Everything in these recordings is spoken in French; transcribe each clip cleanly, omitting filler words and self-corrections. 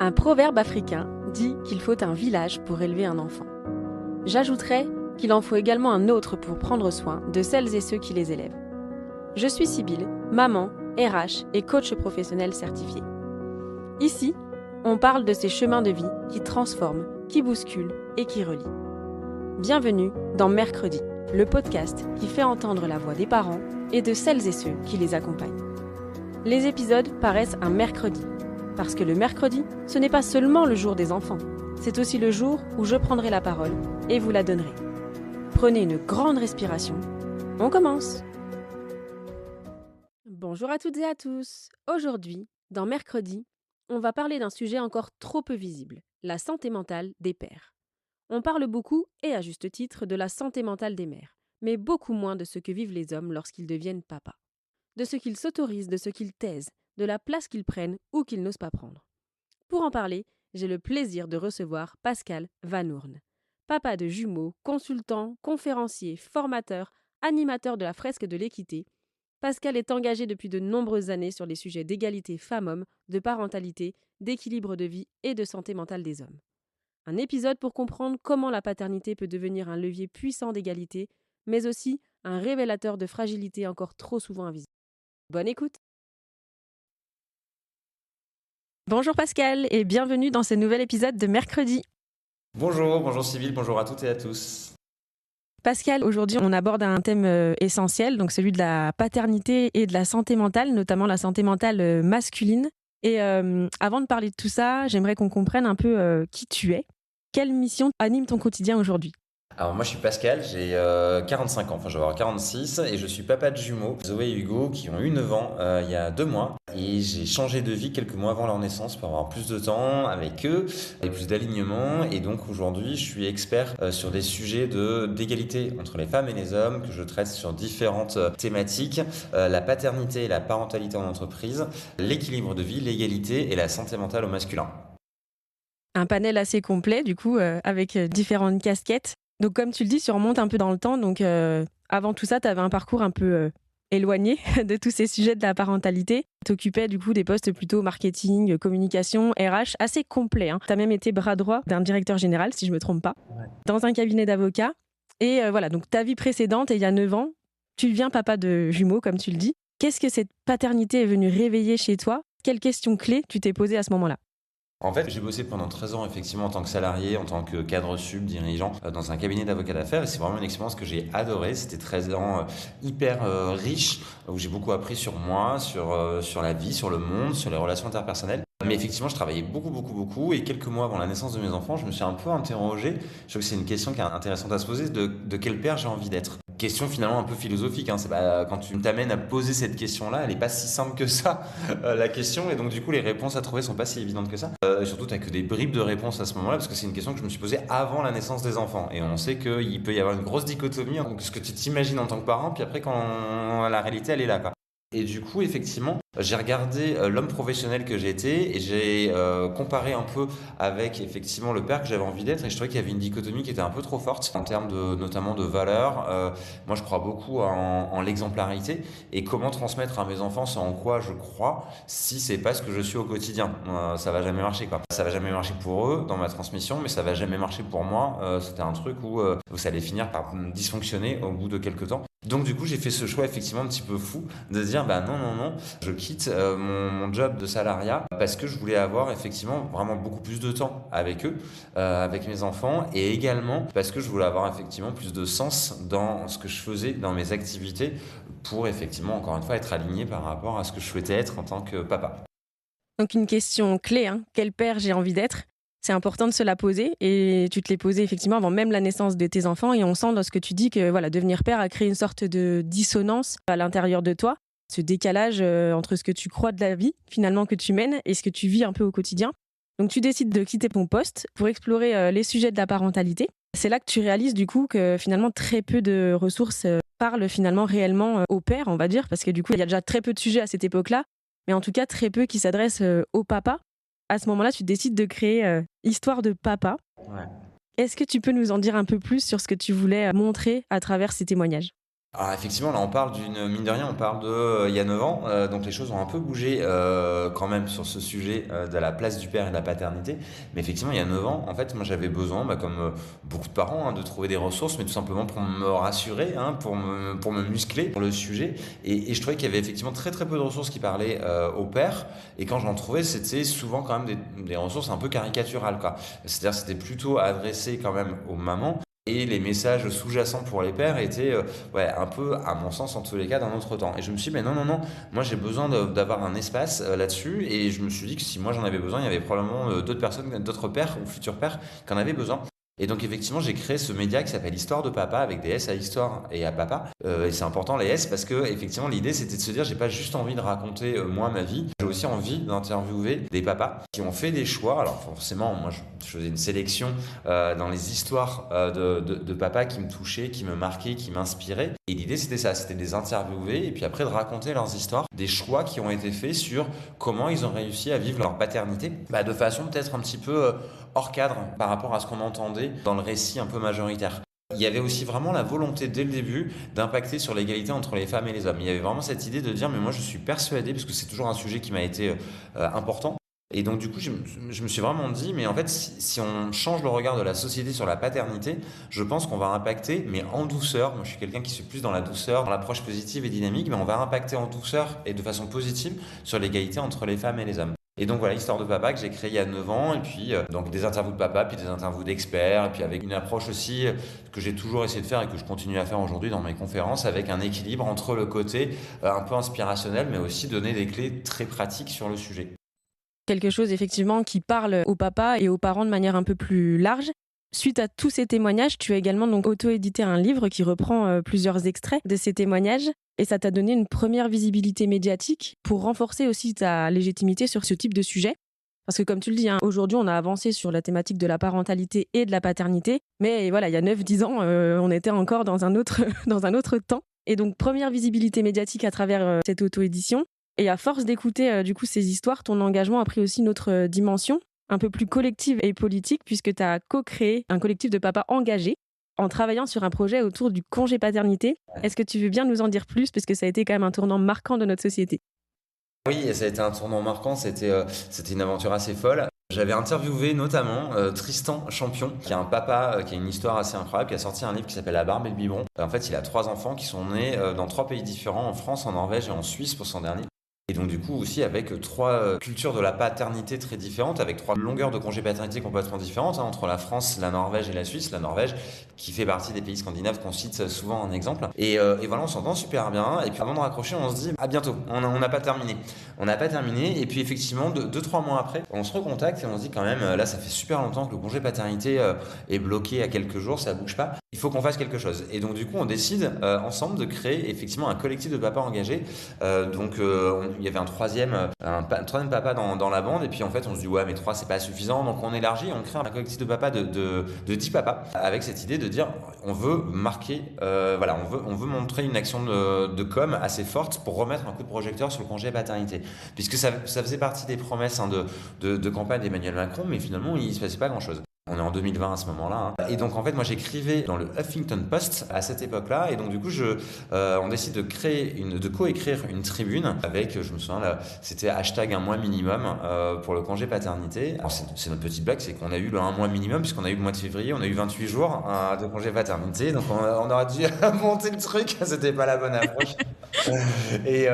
Un proverbe africain dit qu'il faut un village pour élever un enfant. J'ajouterais qu'il en faut également un autre pour prendre soin de celles et ceux qui les élèvent. Je suis Sybille, maman, RH et coach professionnel certifié. Ici, on parle de ces chemins de vie qui transforment, qui bousculent et qui relient. Bienvenue dans Mercredi, le podcast qui fait entendre la voix des parents et de celles et ceux qui les accompagnent. Les épisodes paraissent un mercredi, parce que le mercredi, ce n'est pas seulement le jour des enfants, c'est aussi le jour où je prendrai la parole et vous la donnerai. Prenez une grande respiration, on commence. Bonjour à toutes et à tous. Aujourd'hui, dans Mercredi, on va parler d'un sujet encore trop peu visible, la santé mentale des pères. On parle beaucoup, et à juste titre, de la santé mentale des mères, mais beaucoup moins de ce que vivent les hommes lorsqu'ils deviennent papas. De ce qu'ils s'autorisent, de ce qu'ils taisent, de la place qu'ils prennent ou qu'ils n'osent pas prendre. Pour en parler, j'ai le plaisir de recevoir Pascal Van Oorn. Papa de jumeaux, consultant, conférencier, formateur, animateur de la fresque de l'équité, Pascal est engagé depuis de nombreuses années sur les sujets d'égalité femmes-hommes, de parentalité, d'équilibre de vie et de santé mentale des hommes. Un épisode pour comprendre comment la paternité peut devenir un levier puissant d'égalité, mais aussi un révélateur de fragilité encore trop souvent invisible. Bonne écoute! Bonjour Pascal et bienvenue dans ce nouvel épisode de Mercredi. Bonjour Sybille, bonjour à toutes et à tous. Pascal, aujourd'hui on aborde un thème essentiel, donc celui de la paternité et de la santé mentale, notamment la santé mentale masculine. Et avant de parler de tout ça, j'aimerais qu'on comprenne un peu qui tu es. Quelle mission anime ton quotidien aujourd'hui ? Alors moi je suis Pascal, j'ai 45 ans, enfin je vais avoir 46 et je suis papa de jumeaux, Zoé et Hugo, qui ont eu 9 ans il y a 2 mois. Et j'ai changé de vie quelques mois avant leur naissance pour avoir plus de temps avec eux et plus d'alignement. Et donc aujourd'hui je suis expert sur des sujets d'égalité entre les femmes et les hommes que je traite sur différentes thématiques. La paternité et la parentalité en entreprise, l'équilibre de vie, l'égalité et la santé mentale au masculin. Un panel assez complet du coup, avec différentes casquettes. Donc comme tu le dis, tu remontes un peu dans le temps. Donc avant tout ça, tu avais un parcours un peu éloigné de tous ces sujets de la parentalité. Tu t'occupais du coup des postes plutôt marketing, communication, RH, assez complets. Tu as même été bras droit d'un directeur général, si je ne me trompe pas, dans un cabinet d'avocats. Et voilà, donc ta vie précédente, et il y a 9 ans, tu deviens papa de jumeaux, comme tu le dis. Qu'est-ce que cette paternité est venue réveiller chez toi ? Quelles questions clés tu t'es posées à ce moment-là ? En fait, j'ai bossé pendant 13 ans effectivement en tant que salarié, en tant que cadre sub, dirigeant dans un cabinet d'avocats d'affaires et c'est vraiment une expérience que j'ai adorée. C'était 13 ans hyper riche où j'ai beaucoup appris sur moi, sur la vie, sur le monde, sur les relations interpersonnelles. Mais effectivement, je travaillais beaucoup et quelques mois avant la naissance de mes enfants, je me suis un peu interrogé. Je trouve que c'est une question qui est intéressante à se poser de quel père j'ai envie d'être. Question finalement un peu philosophique, hein. C'est pas, quand tu t'amènes à poser cette question-là, elle est pas si simple que ça, la question, et donc du coup les réponses à trouver sont pas si évidentes que ça. Et surtout t'as que des bribes de réponses à ce moment-là, parce que c'est une question que je me suis posée avant la naissance des enfants, et on sait qu'il peut y avoir une grosse dichotomie entre ce que tu t'imagines en tant que parent, puis après quand la réalité elle est là, quoi. Et du coup, effectivement, j'ai regardé l'homme professionnel que j'étais et j'ai comparé un peu avec effectivement le père que j'avais envie d'être et je trouvais qu'il y avait une dichotomie qui était un peu trop forte en termes notamment de valeurs. Moi, je crois beaucoup en l'exemplarité et comment transmettre à mes enfants ce en quoi je crois si c'est pas ce que je suis au quotidien. Ça va jamais marcher, quoi. Ça va jamais marcher pour eux dans ma transmission, mais ça va jamais marcher pour moi. C'était un truc où ça allait finir par dysfonctionner au bout de quelques temps. Donc du coup j'ai fait ce choix effectivement un petit peu fou de se dire non, je quitte mon job de salariat parce que je voulais avoir effectivement vraiment beaucoup plus de temps avec eux, avec mes enfants et également parce que je voulais avoir effectivement plus de sens dans ce que je faisais, dans mes activités pour effectivement encore une fois être aligné par rapport à ce que je souhaitais être en tant que papa. Donc une question clé, quel père j'ai envie d'être ? C'est important de se la poser et tu te l'es posée effectivement avant même la naissance de tes enfants et on sent dans ce que tu dis que voilà, devenir père a créé une sorte de dissonance à l'intérieur de toi, ce décalage entre ce que tu crois de la vie finalement que tu mènes et ce que tu vis un peu au quotidien. Donc tu décides de quitter ton poste pour explorer les sujets de la parentalité. C'est là que tu réalises du coup que finalement très peu de ressources parlent finalement réellement aux pères, on va dire, parce que du coup il y a déjà très peu de sujets à cette époque-là, mais en tout cas très peu qui s'adressent aux papas. À ce moment-là, tu décides de créer Histoire de papa. Ouais. Est-ce que tu peux nous en dire un peu plus sur ce que tu voulais montrer à travers ces témoignages ? Alors effectivement, là on parle mine de rien, on parle il y a 9 ans, donc les choses ont un peu bougé quand même sur ce sujet de la place du père et de la paternité. Mais effectivement, il y a 9 ans, en fait, moi j'avais besoin, comme beaucoup de parents, hein, de trouver des ressources, mais tout simplement pour me rassurer, hein, pour me muscler pour le sujet. Et je trouvais qu'il y avait effectivement très très peu de ressources qui parlaient au père. Et quand j'en trouvais, c'était souvent quand même des ressources un peu caricaturales, quoi. C'est-à-dire c'était plutôt adressé quand même aux mamans. Et les messages sous-jacents pour les pères étaient ouais, un peu, à mon sens, en tous les cas, d'un autre temps. Et je me suis dit, mais non, non, non, moi j'ai besoin d'avoir un espace là-dessus. Et je me suis dit que si moi j'en avais besoin, il y avait probablement d'autres personnes, d'autres pères ou futurs pères qui en avaient besoin. Et donc effectivement, j'ai créé ce média qui s'appelle Histoire de Papa, avec des S à histoire et à papa. Et c'est important les S parce que effectivement l'idée c'était de se dire j'ai pas juste envie de raconter moi ma vie, j'ai aussi envie d'interviewer des papas qui ont fait des choix. Alors forcément, moi je faisais une sélection dans les histoires de papas qui me touchaient, qui me marquaient, qui m'inspiraient. Et l'idée c'était ça, c'était de les interviewer et puis après de raconter leurs histoires, des choix qui ont été faits sur comment ils ont réussi à vivre leur paternité, de façon peut-être un petit peu hors cadre par rapport à ce qu'on entendait dans le récit un peu majoritaire. Il y avait aussi vraiment la volonté dès le début d'impacter sur l'égalité entre les femmes et les hommes. Il y avait vraiment cette idée de dire mais moi je suis persuadé, parce que c'est toujours un sujet qui m'a été important. Et donc du coup je me suis vraiment dit mais en fait si on change le regard de la société sur la paternité, je pense qu'on va impacter, mais en douceur. Moi je suis quelqu'un qui suis plus dans la douceur, dans l'approche positive et dynamique, mais on va impacter en douceur et de façon positive sur l'égalité entre les femmes et les hommes. Et donc voilà, Histoire de Papa que j'ai créé il y a 9 ans, et puis donc des interviews de papa, puis des interviews d'experts, et puis avec une approche aussi que j'ai toujours essayé de faire et que je continue à faire aujourd'hui dans mes conférences, avec un équilibre entre le côté un peu inspirationnel, mais aussi donner des clés très pratiques sur le sujet. Quelque chose effectivement qui parle aux papas et aux parents de manière un peu plus large. Suite à tous ces témoignages, tu as également donc auto-édité un livre qui reprend plusieurs extraits de ces témoignages, et ça t'a donné une première visibilité médiatique pour renforcer aussi ta légitimité sur ce type de sujet. Parce que comme tu le dis, hein, aujourd'hui on a avancé sur la thématique de la parentalité et de la paternité, mais voilà, il y a 9-10 ans, on était encore dans un autre, dans un autre temps. Et donc première visibilité médiatique à travers cette auto-édition. Et à force d'écouter du coup ces histoires, ton engagement a pris aussi une autre dimension, un peu plus collective et politique, puisque tu as co-créé un collectif de papas engagés en travaillant sur un projet autour du congé paternité. Est-ce que tu veux bien nous en dire plus, parce que ça a été quand même un tournant marquant de notre société? Oui, ça a été un tournant marquant, c'était une aventure assez folle. J'avais interviewé notamment Tristan Champion, qui est un papa qui a une histoire assez incroyable, qui a sorti un livre qui s'appelle La barbe et le biberon. En fait, il a 3 enfants qui sont nés dans 3 pays différents, en France, en Norvège et en Suisse pour son dernier. Et donc du coup aussi avec 3 cultures de la paternité très différentes, avec 3 longueurs de congé paternité complètement différentes, hein, entre la France, la Norvège et la Suisse. La Norvège qui fait partie des pays scandinaves qu'on cite souvent en exemple. Et voilà, on s'entend super bien. Et puis avant de raccrocher, on se dit à bientôt, on n'a pas terminé. On n'a pas terminé. Et puis effectivement, 2-3 mois après, on se recontacte et on se dit quand même, là ça fait super longtemps que le congé paternité est bloqué à quelques jours, ça bouge pas. Il faut qu'on fasse quelque chose. Et donc du coup, on décide ensemble de créer effectivement un collectif de papas engagés. Il y avait un troisième papa dans la bande, et puis en fait on se dit ouais mais 3 c'est pas suffisant, donc on élargit, on crée un collectif de papas de 10 papas, avec cette idée de dire on veut marquer, on veut montrer une action de com assez forte pour remettre un coup de projecteur sur le congé paternité, puisque ça faisait partie des promesses de campagne d'Emmanuel Macron, mais finalement il se passait pas grand chose. On est en 2020 à ce moment-là. Hein. Et donc, en fait, moi, j'écrivais dans le Huffington Post à cette époque-là. Et donc, du coup, on décide de coécrire une tribune avec, je me souviens, là, c'était hashtag un mois minimum pour le congé paternité. Alors, c'est notre petite blague, c'est qu'on a eu le un mois minimum, puisqu'on a eu le mois de février, on a eu 28 jours de congé paternité. Donc, on aurait dû monter le truc. C'était pas la bonne approche. Et...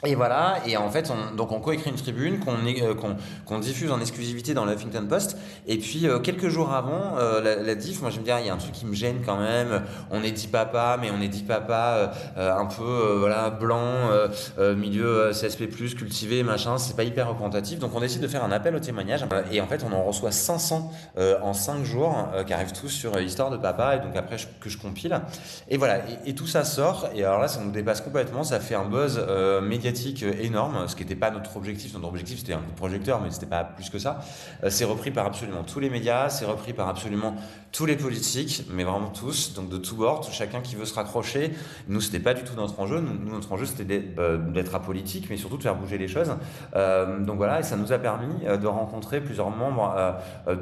Et voilà, et en fait, on coécrit une tribune qu'on diffuse en exclusivité dans le Huffington Post. Et puis, quelques jours avant, la diff, moi je me dis, il y a un truc qui me gêne quand même. On est 10 papas, mais on est 10 papas un peu blanc, milieu CSP+, cultivé, machin. C'est pas hyper représentatif. Donc, on décide de faire un appel au témoignage. Et en fait, on en reçoit 500 en 5 jours, qui arrivent tous sur Histoire de Papa. Et donc, après, que je compile. Et voilà, et tout ça sort. Et alors là, ça nous dépasse complètement. Ça fait un buzz médiatique médiatique énorme, ce qui n'était pas notre objectif. Notre objectif, c'était un coup de projecteur, mais c'était pas plus que ça. C'est repris par absolument tous les médias, c'est repris par absolument tous les politiques, mais vraiment tous, donc de tous bords, chacun qui veut se raccrocher. Nous, c'était pas du tout notre enjeu. Notre enjeu, c'était d'être apolitique, mais surtout de faire bouger les choses. Donc voilà, et ça nous a permis de rencontrer plusieurs membres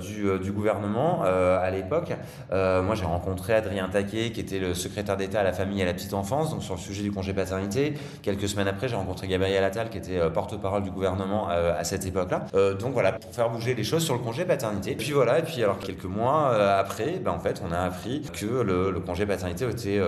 du gouvernement à l'époque. Moi, j'ai rencontré Adrien Taquet, qui était le secrétaire d'État à la famille et à la petite enfance, donc sur le sujet du congé paternité. Quelques semaines après, j'ai rencontré Gabriel Attal, qui était porte-parole du gouvernement à cette époque-là. Donc voilà, pour faire bouger les choses sur le congé paternité. Et puis voilà, et puis alors quelques mois après, en fait, on a appris que le congé paternité était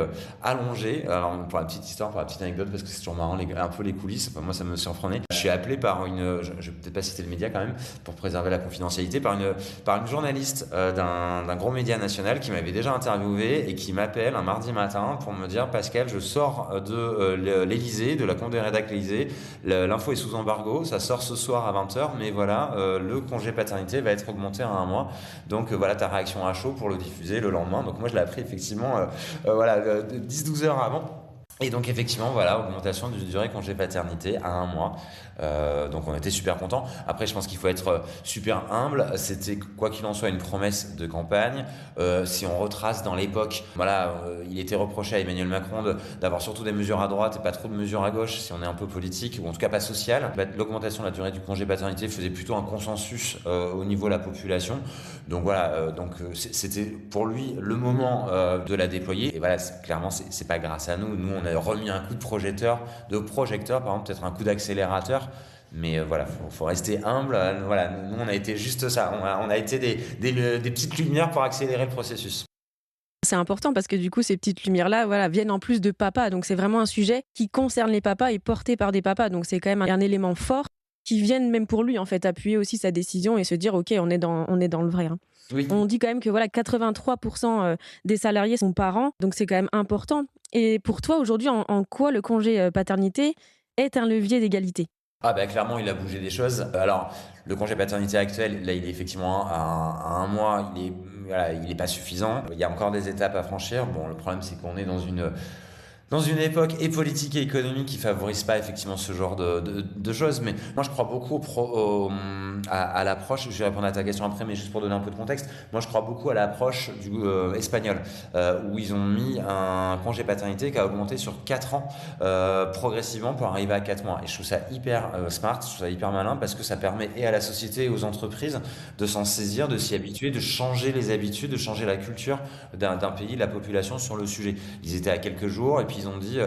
allongé. Alors pour la petite histoire, pour la petite anecdote, parce que c'est toujours marrant, un peu les coulisses, enfin, moi ça me surprenait. Je suis appelé par je vais peut-être pas citer le média quand même, pour préserver la confidentialité, par une journaliste d'un gros média national qui m'avait déjà interviewé et qui m'appelle un mardi matin pour me dire: Pascal, je sors de l'Élysée, de la Cour des rédacs l'Élysée, l'info est sous embargo, ça sort ce soir à 20h, mais voilà, le congé paternité va être augmenté à 1 mois, donc voilà ta réaction à chaud pour le diffuser le lendemain. Donc moi je l'ai appris effectivement 10-12 heures avant. Et donc effectivement, voilà, augmentation du durée congé paternité à 1 mois. Donc on était super contents. Après, je pense qu'il faut être super humble. C'était, quoi qu'il en soit, une promesse de campagne. Si on retrace dans l'époque, voilà, il était reproché à Emmanuel Macron d'avoir surtout des mesures à droite et pas trop de mesures à gauche, si on est un peu politique, ou en tout cas pas social. L'augmentation de la durée du congé paternité faisait plutôt un consensus au niveau de la population. Donc voilà, c'était pour lui le moment de la déployer. Et voilà, clairement, c'est pas grâce à nous. Nous, on a remis un coup de projecteur, par exemple, peut-être un coup d'accélérateur. Mais voilà, faut rester humble. Voilà, nous, on a été juste ça. On a été des petites lumières pour accélérer le processus. C'est important parce que du coup, ces petites lumières-là, voilà, viennent en plus de papa. Donc c'est vraiment un sujet qui concerne les papas et porté par des papas. Donc c'est quand même un élément fort qui vienne même pour lui en fait appuyer aussi sa décision et se dire ok, on est dans le vrai. Hein. Oui. On dit quand même que voilà 83% des salariés sont parents, donc c'est quand même important. Et pour toi aujourd'hui, en quoi le congé paternité est un levier d'égalité? Ah bah clairement, il a bougé des choses. Alors, le congé paternité actuel, là, il est effectivement à 1 mois, voilà, il est pas suffisant. Il y a encore des étapes à franchir. Bon, le problème, c'est qu'on est dans une époque et politique et économique qui favorise pas effectivement ce genre de choses. Mais moi, je crois beaucoup à l'approche. Je vais répondre à ta question après, mais juste pour donner un peu de contexte. Moi, je crois beaucoup à l'approche espagnole, où ils ont mis un congé paternité qui a augmenté sur 4 ans progressivement pour arriver à 4 mois. Et je trouve ça hyper smart, je trouve ça hyper malin, parce que ça permet et à la société et aux entreprises de s'en saisir, de s'y habituer, de changer les habitudes, de changer la culture d'un pays, de la population sur le sujet. Ils étaient à quelques jours et puis ils ont dit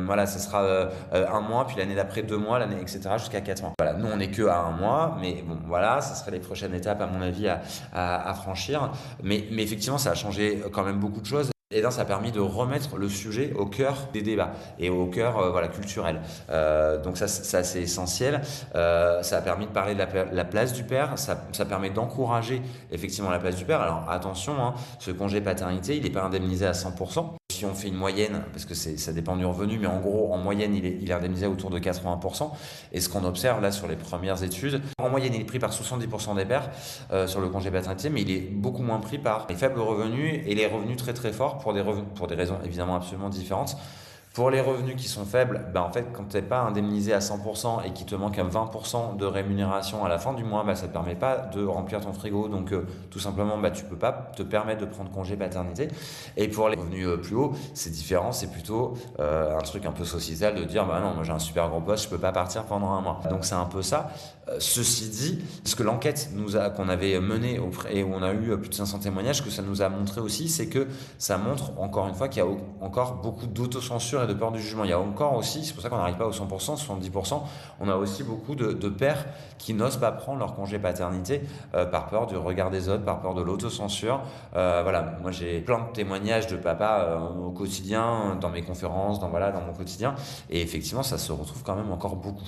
voilà, ça sera 1 mois, puis l'année d'après 2 mois, l'année, etc., jusqu'à 4 mois. Voilà, nous on n'est que à 1 mois, mais bon, voilà, ça serait les prochaines étapes à mon avis à franchir. Mais effectivement, ça a changé quand même beaucoup de choses. Et là, ça a permis de remettre le sujet au cœur des débats et au cœur culturel. Donc ça c'est essentiel. Ça a permis de parler de la place du père. Ça permet d'encourager effectivement la place du père. Alors attention, hein, ce congé paternité, il n'est pas indemnisé à 100%. Si on fait une moyenne, parce que ça dépend du revenu, mais en gros, en moyenne, il est indemnisé autour de 80%. Et ce qu'on observe là sur les premières études, en moyenne, il est pris par 70% des pères sur le congé paternité, mais il est beaucoup moins pris par les faibles revenus et les revenus très très forts pour des raisons évidemment absolument différentes. Pour les revenus qui sont faibles, en fait, quand tu n'es pas indemnisé à 100% et qu'il te manque un 20% de rémunération à la fin du mois, ça ne te permet pas de remplir ton frigo. Donc, tout simplement, tu ne peux pas te permettre de prendre congé paternité. Et pour les revenus plus hauts, c'est différent. C'est plutôt un truc un peu sociétal de dire, non, moi j'ai un super gros poste, je ne peux pas partir pendant 1 mois. Donc, c'est un peu ça. Ceci dit, ce que l'enquête qu'on avait menée et où on a eu plus de 500 témoignages, ce que ça nous a montré aussi, c'est que ça montre encore une fois qu'il y a encore beaucoup d'autocensure et de peur du jugement. Il y a encore aussi, c'est pour ça qu'on n'arrive pas aux 100%, 70%, on a aussi beaucoup de pères qui n'osent pas prendre leur congé paternité par peur du regard des autres, par peur de l'autocensure. Voilà, moi j'ai plein de témoignages de papas au quotidien, dans mes conférences, dans mon quotidien, et effectivement ça se retrouve quand même encore beaucoup.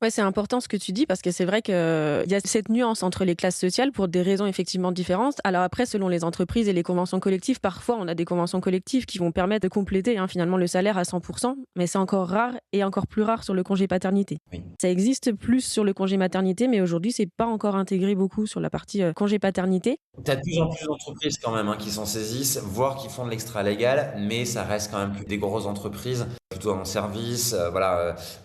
Ouais, c'est important ce que tu dis parce que c'est vrai qu'il y a cette nuance entre les classes sociales pour des raisons effectivement différentes. Alors après, selon les entreprises et les conventions collectives, parfois on a des conventions collectives qui vont permettre de compléter finalement le salaire à 100%, mais c'est encore rare et encore plus rare sur le congé paternité. Oui. Ça existe plus sur le congé maternité, mais aujourd'hui, c'est pas encore intégré beaucoup sur la partie congé paternité. Tu as de plus en plus d'entreprises quand même qui s'en saisissent, voire qui font de l'extra-légal, mais ça reste quand même des grosses entreprises. plutôt en service,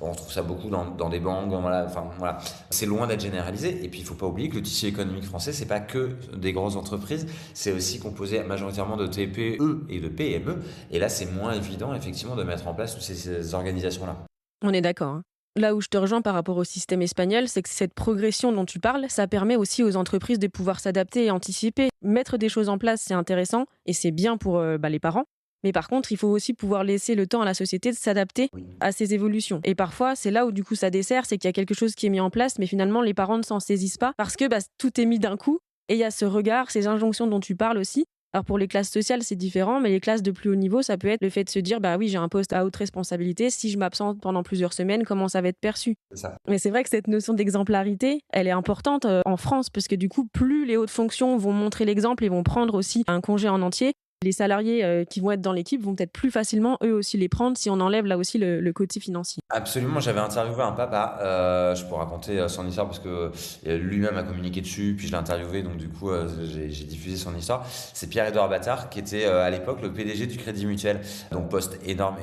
on retrouve ça beaucoup dans des banques, voilà. C'est loin d'être généralisé. Et puis, il ne faut pas oublier que le tissu économique français, c'est pas que des grosses entreprises, c'est aussi composé majoritairement de TPE et de PME. Et là, c'est moins évident, effectivement, de mettre en place toutes ces organisations-là. On est d'accord, hein. Là où je te rejoins par rapport au système espagnol, c'est que cette progression dont tu parles, ça permet aussi aux entreprises de pouvoir s'adapter et anticiper. Mettre des choses en place, c'est intéressant et c'est bien pour les parents. Mais par contre, il faut aussi pouvoir laisser le temps à la société de s'adapter Oui. à ces évolutions. Et parfois, c'est là où du coup ça dessert, c'est qu'il y a quelque chose qui est mis en place, mais finalement les parents ne s'en saisissent pas parce que tout est mis d'un coup. Et il y a ce regard, ces injonctions dont tu parles aussi. Alors pour les classes sociales, c'est différent, mais les classes de plus haut niveau, ça peut être le fait de se dire, bah oui, j'ai un poste à haute responsabilité, si je m'absente pendant plusieurs semaines, comment ça va être perçu? C'est ça. Mais c'est vrai que cette notion d'exemplarité, elle est importante en France, parce que du coup, plus les hautes fonctions vont montrer l'exemple et vont prendre aussi un congé en entier, les salariés qui vont être dans l'équipe vont peut-être plus facilement, eux aussi, les prendre si on enlève là aussi le côté financier. Absolument, j'avais interviewé un papa, je peux raconter son histoire parce que lui-même a communiqué dessus, puis je l'ai interviewé, donc du coup j'ai diffusé son histoire. C'est Pierre-Édouard Battard qui était à l'époque le PDG du Crédit Mutuel, donc poste énorme,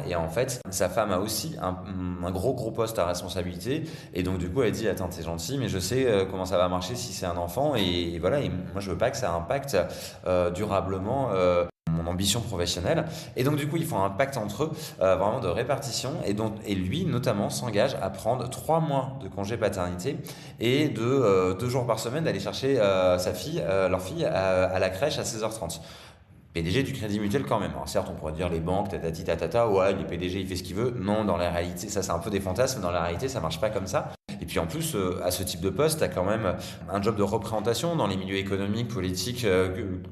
et en fait sa femme a aussi un gros poste à responsabilité, et donc du coup elle dit attends t'es gentil, mais je sais comment ça va marcher si c'est un enfant, et voilà, et moi je veux pas que ça impacte durablement mon ambition professionnelle. Et donc du coup ils font un pacte entre eux vraiment de répartition, et lui notamment s'engage à prendre 3 mois de congé paternité et de 2 jours par semaine d'aller chercher leur fille à la crèche à 16h30. PDG du Crédit Mutuel quand même. Alors certes, on pourrait dire les banques, tatati tatata, ouais, les PDG, il fait ce qu'il veut. Non, dans la réalité, ça c'est un peu des fantasmes, dans la réalité, ça marche pas comme ça. Et puis en plus, à ce type de poste, tu as quand même un job de représentation dans les milieux économiques, politiques,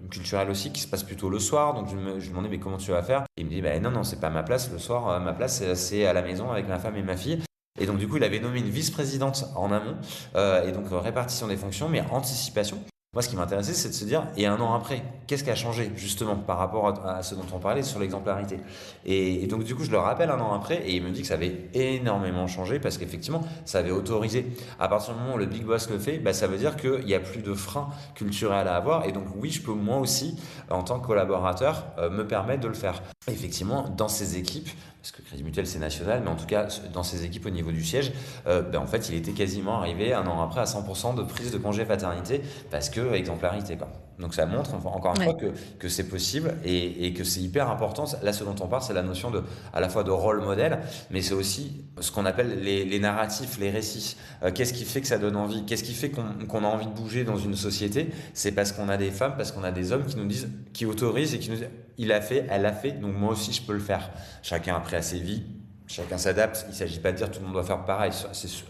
culturels aussi, qui se passe plutôt le soir. Donc je lui demandais, mais comment tu vas faire? Et il me dit, bah, non, c'est pas ma place le soir, ma place c'est à la maison avec ma femme et ma fille. Et donc du coup, il avait nommé une vice-présidente en amont, et donc répartition des fonctions, mais anticipation. Moi, ce qui m'intéressait, c'est de se dire, et 1 an après, qu'est-ce qui a changé, justement, par rapport à ce dont on parlait sur l'exemplarité. Et donc, du coup, je le rappelle 1 an après, et il me dit que ça avait énormément changé, parce qu'effectivement, ça avait autorisé. À partir du moment où le Big Boss le fait, bah, ça veut dire qu'il n'y a plus de frein culturel à avoir, et donc, oui, je peux moi aussi, en tant que collaborateur, me permettre de le faire. Effectivement, dans ces équipes, parce que Crédit Mutuel c'est national, mais en tout cas dans ses équipes au niveau du siège, en fait il était quasiment arrivé 1 an après à 100% de prise de congé paternité, parce que exemplarité quoi. Donc ça montre encore une Ouais. fois que c'est possible, et que c'est hyper important. Là ce dont on parle, c'est la notion à la fois de rôle modèle, mais c'est aussi ce qu'on appelle les narratifs, les récits. Qu'est-ce qui fait que ça donne envie? Qu'est-ce qui fait qu'on a envie de bouger dans une société? C'est parce qu'on a des femmes, parce qu'on a des hommes qui nous disent, qui autorisent et qui nous disent il a fait, elle a fait, donc moi aussi je peux le faire. Chacun après a ses vies, chacun s'adapte. Il ne s'agit pas de dire tout le monde doit faire pareil.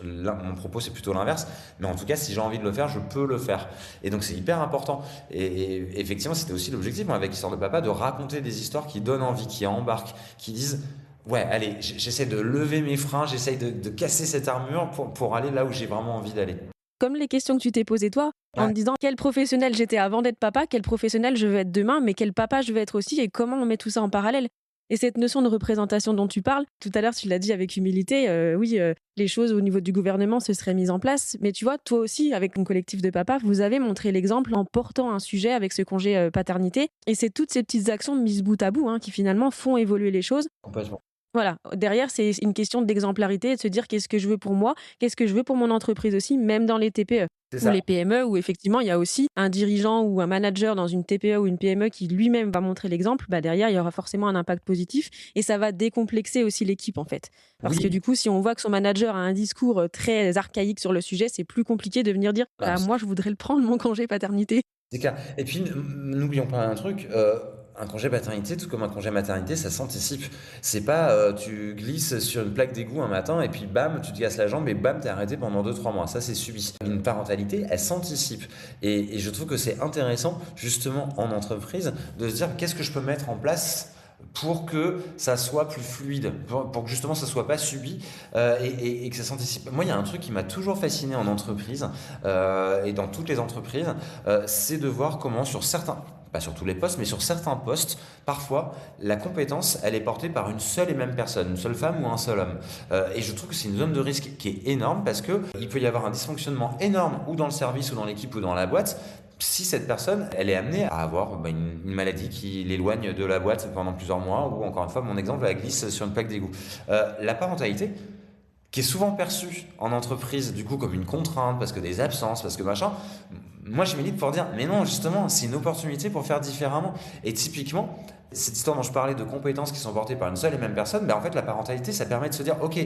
Mon propos c'est plutôt l'inverse, mais en tout cas si j'ai envie de le faire, je peux le faire. Et donc c'est hyper important. Et effectivement c'était aussi l'objectif moi, avec Histoire de Papa, de raconter des histoires qui donnent envie, qui embarquent, qui disent ouais allez, j'essaie de lever mes freins, j'essaie de casser cette armure pour aller là où j'ai vraiment envie d'aller. Comme les questions que tu t'es posées toi, en te disant quel professionnel j'étais avant d'être papa, quel professionnel je veux être demain, mais quel papa je veux être aussi et comment on met tout ça en parallèle. Et cette notion de représentation dont tu parles, tout à l'heure tu l'as dit avec humilité, oui, les choses au niveau du gouvernement se seraient mises en place, mais tu vois, toi aussi, avec ton collectif de papas, vous avez montré l'exemple en portant un sujet avec ce congé paternité, et c'est toutes ces petites actions mises bout à bout qui finalement font évoluer les choses. Complètement. Voilà, derrière, c'est une question d'exemplarité et de se dire qu'est-ce que je veux pour moi, qu'est-ce que je veux pour mon entreprise aussi, même dans les TPE C'est ou ça. les PME, où effectivement, il y a aussi un dirigeant ou un manager dans une TPE ou une PME qui lui-même va montrer l'exemple, bah derrière, il y aura forcément un impact positif et ça va décomplexer aussi l'équipe en fait. Parce que Oui. du coup, si on voit que son manager a un discours très archaïque sur le sujet, c'est plus compliqué de venir dire Bah, bah, moi, je voudrais le prendre, mon congé paternité. c'est clair. Et puis, n'oublions pas un truc, un congé paternité, tout comme un congé maternité, ça s'anticipe. C'est pas, tu glisses sur une plaque d'égout un matin et puis bam, tu te casses la jambe et bam, t'es arrêté pendant 2 3 mois. Ça, c'est subi. Une parentalité, elle s'anticipe. Et je trouve que c'est intéressant, justement, en entreprise, de se dire qu'est-ce que je peux mettre en place pour que ça soit plus fluide, pour que justement ça soit pas subi, et que ça s'anticipe. Moi, il y a un truc qui m'a toujours fasciné en entreprise, et dans toutes les entreprises, c'est de voir comment sur certains, pas sur tous les postes, mais sur certains postes, parfois, la compétence, elle est portée par une seule et même personne, une seule femme ou un seul homme. Et je trouve que c'est une zone de risque qui est énorme, parce que il peut y avoir un dysfonctionnement énorme, ou dans le service, ou dans l'équipe, ou dans la boîte, si cette personne, elle est amenée à avoir une maladie qui l'éloigne de la boîte pendant plusieurs mois, ou encore une fois, mon exemple, elle glisse sur une plaque d'égout. La parentalité, qui est souvent perçue en entreprise, du coup, comme une contrainte, parce que des absences, parce que machin, moi, je milite pour dire, mais non, justement, c'est une opportunité pour faire différemment. Et typiquement, cette histoire dont je parlais de compétences qui sont portées par une seule et même personne, ben en fait, la parentalité, ça permet de se dire, ok,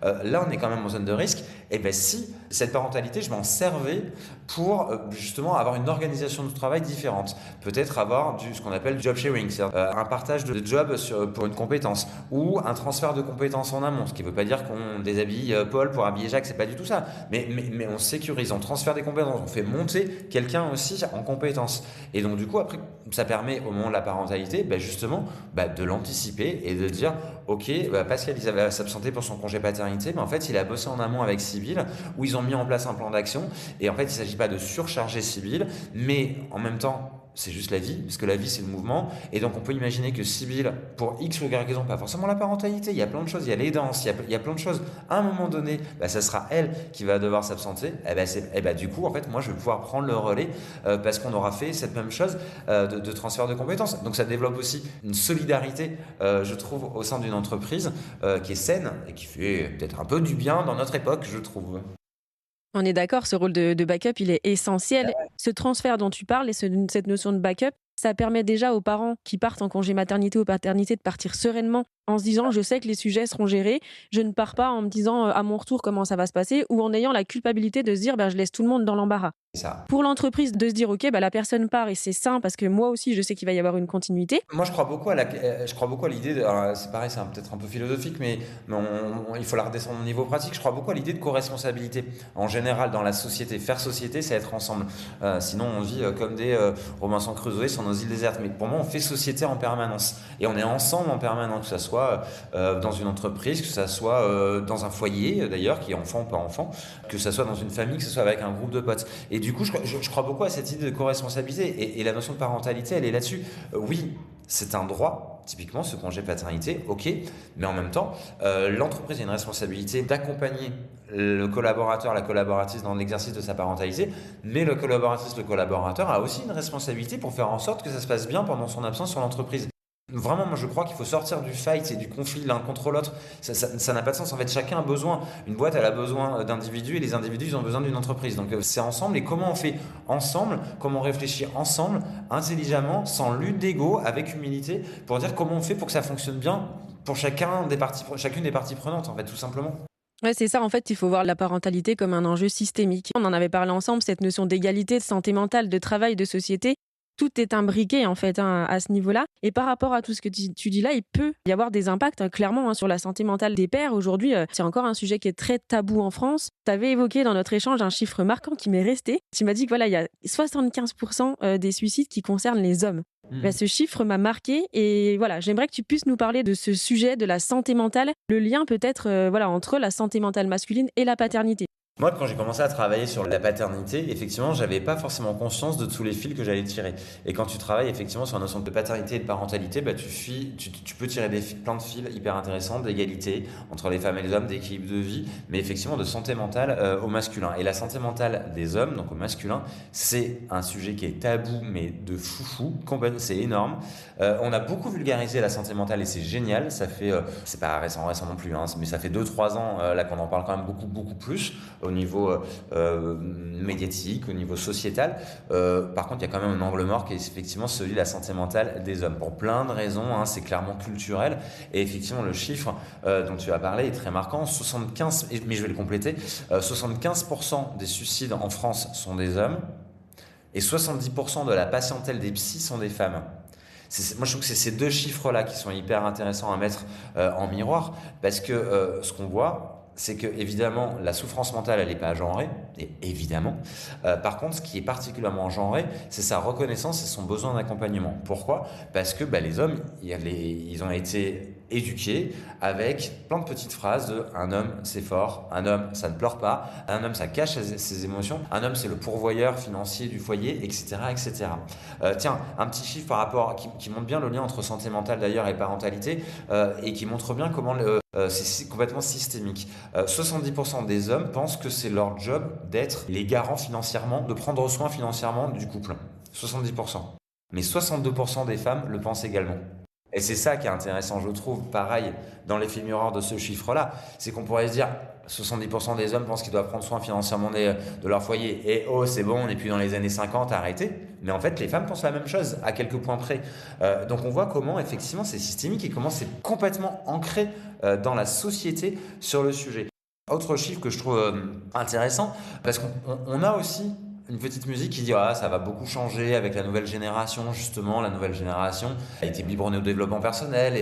là, on est quand même en zone de risque, et ben si cette parentalité, je m'en servais pour justement avoir une organisation de travail différente, peut-être avoir ce qu'on appelle du job sharing, c'est-à-dire un partage de job pour une compétence, ou un transfert de compétences en amont, ce qui ne veut pas dire qu'on déshabille Paul pour habiller Jacques, c'est pas du tout ça, mais on sécurise, on transfère des compétences, on fait monter quelqu'un aussi en compétences, et donc du coup, après, ça permet au moment de la parentalité, ben, justement de l'anticiper et de dire ok, Pascal il va s'absenter pour son congé paternité, mais en fait il a bossé en amont avec Sybille où ils ont mis en place un plan d'action, et en fait il ne s'agit pas de surcharger Sybille, mais en même temps c'est juste la vie, parce que la vie c'est le mouvement, et donc on peut imaginer que Sybille, pour X ou Y raison, pas forcément la parentalité, il y a plein de choses, il y a les danses, il y a plein de choses, à un moment donné, ça sera elle qui va devoir s'absenter, du coup en fait moi je vais pouvoir prendre le relais, parce qu'on aura fait cette même chose de transfert de compétences. Donc ça développe aussi une solidarité, je trouve, au sein d'une entreprise qui est saine et qui fait peut-être un peu du bien dans notre époque, je trouve. On est d'accord, ce rôle de backup, il est essentiel. Ce transfert dont tu parles et cette notion de backup, ça permet déjà aux parents qui partent en congé maternité ou paternité de partir sereinement en se disant je sais que les sujets seront gérés, je ne pars pas en me disant à mon retour comment ça va se passer, ou en ayant la culpabilité de se dire je laisse tout le monde dans l'embarras. C'est ça. Pour l'entreprise de se dire ok, la personne part et c'est sain parce que moi aussi je sais qu'il va y avoir une continuité. Moi, je crois beaucoup à l'idée de, alors, c'est pareil, c'est peut-être un peu philosophique, mais il faut la redescendre au niveau pratique. Je crois beaucoup à l'idée de co-responsabilité. En général, dans la société, faire société, c'est être ensemble. Sinon, on vit comme des Robinson Crusoe sur nos îles désertes. Mais pour moi, on fait société en permanence. Et on est ensemble en permanence, que ce soit dans une entreprise, que ce soit dans un foyer, d'ailleurs, qui est enfant ou pas enfant, que ce soit dans une famille, que ce soit avec un groupe de potes. Et du coup, je crois beaucoup à cette idée de co-responsabilité. Et la notion de parentalité, elle est là-dessus. Oui, c'est un droit, typiquement ce congé paternité, ok, mais en même temps, l'entreprise a une responsabilité d'accompagner le collaborateur, la collaboratrice dans l'exercice de sa parentalité, mais le collaboratrice, le collaborateur a aussi une responsabilité pour faire en sorte que ça se passe bien pendant son absence sur l'entreprise. Vraiment, moi je crois qu'il faut sortir du fight et du conflit l'un contre l'autre. Ça n'a pas de sens. En fait, chacun a besoin. Une boîte, elle a besoin d'individus, et les individus, ils ont besoin d'une entreprise. Donc c'est ensemble. Et comment on fait ensemble, comment on réfléchit ensemble, intelligemment, sans lutte d'ego, avec humilité, pour dire comment on fait pour que ça fonctionne bien pour chacune des parties prenantes, en fait, tout simplement. Ouais, c'est ça, en fait, il faut voir la parentalité comme un enjeu systémique. On en avait parlé ensemble, cette notion d'égalité, de santé mentale, de travail, de société. Tout est imbriqué, en fait, à ce niveau-là. Et par rapport à tout ce que tu dis là, il peut y avoir des impacts, clairement, sur la santé mentale des pères. Aujourd'hui, c'est encore un sujet qui est très tabou en France. Tu avais évoqué dans notre échange un chiffre marquant qui m'est resté. Tu m'as dit que il y a 75% des suicides qui concernent les hommes. Ce chiffre m'a marqué et j'aimerais que tu puisses nous parler de ce sujet de la santé mentale, le lien peut-être entre la santé mentale masculine et la paternité. Moi, quand j'ai commencé à travailler sur la paternité, effectivement, j'avais pas forcément conscience de tous les fils que j'allais tirer. Et quand tu travailles effectivement sur la notion de paternité et de parentalité, tu peux tirer plein de fils hyper intéressants d'égalité entre les femmes et les hommes, d'équilibre de vie, mais effectivement de santé mentale au masculin. Et la santé mentale des hommes, donc au masculin, c'est un sujet qui est tabou, mais de foufou, c'est énorme. On a beaucoup vulgarisé la santé mentale et c'est génial. Ça fait, c'est pas récent non plus, hein, mais ça fait 2-3 ans là qu'on en parle quand même beaucoup plus au niveau médiatique, au niveau sociétal. Par contre, il y a quand même un angle mort qui est effectivement celui de la santé mentale des hommes. Pour plein de raisons, hein, c'est clairement culturel. Et effectivement, le chiffre dont tu as parlé est très marquant. 75, mais je vais le compléter, 75% des suicides en France sont des hommes et 70% de la patientèle des psys sont des femmes. Moi, je trouve que c'est ces deux chiffres-là qui sont hyper intéressants à mettre en miroir, parce que ce qu'on voit, c'est que évidemment la souffrance mentale elle n'est pas genrée, et évidemment. Par contre, ce qui est particulièrement genré, c'est sa reconnaissance et son besoin d'accompagnement. Pourquoi ? Parce que les hommes, ils ont été éduqué avec plein de petites phrases de un homme c'est fort, un homme ça ne pleure pas, un homme ça cache ses émotions, un homme c'est le pourvoyeur financier du foyer, etc. etc. Tiens, un petit chiffre par rapport qui montre bien le lien entre santé mentale d'ailleurs et parentalité et qui montre bien comment c'est complètement systémique. 70% des hommes pensent que c'est leur job d'être les garants financièrement, de prendre soin financièrement du couple. 70%. Mais 62% des femmes le pensent également. Et c'est ça qui est intéressant, je trouve, pareil, dans l'effet miroir de ce chiffre-là, c'est qu'on pourrait se dire 70% des hommes pensent qu'ils doivent prendre soin financièrement de leur foyer. Et oh, c'est bon, on n'est plus dans les années 50, arrêtez. Mais en fait, les femmes pensent la même chose, à quelques points près. Donc on voit comment, effectivement, c'est systémique et comment c'est complètement ancré dans la société sur le sujet. Autre chiffre que je trouve intéressant, parce qu'on a aussi une petite musique qui dit ah ça va beaucoup changer avec la nouvelle génération, justement la nouvelle génération a été biberonnée au développement personnel,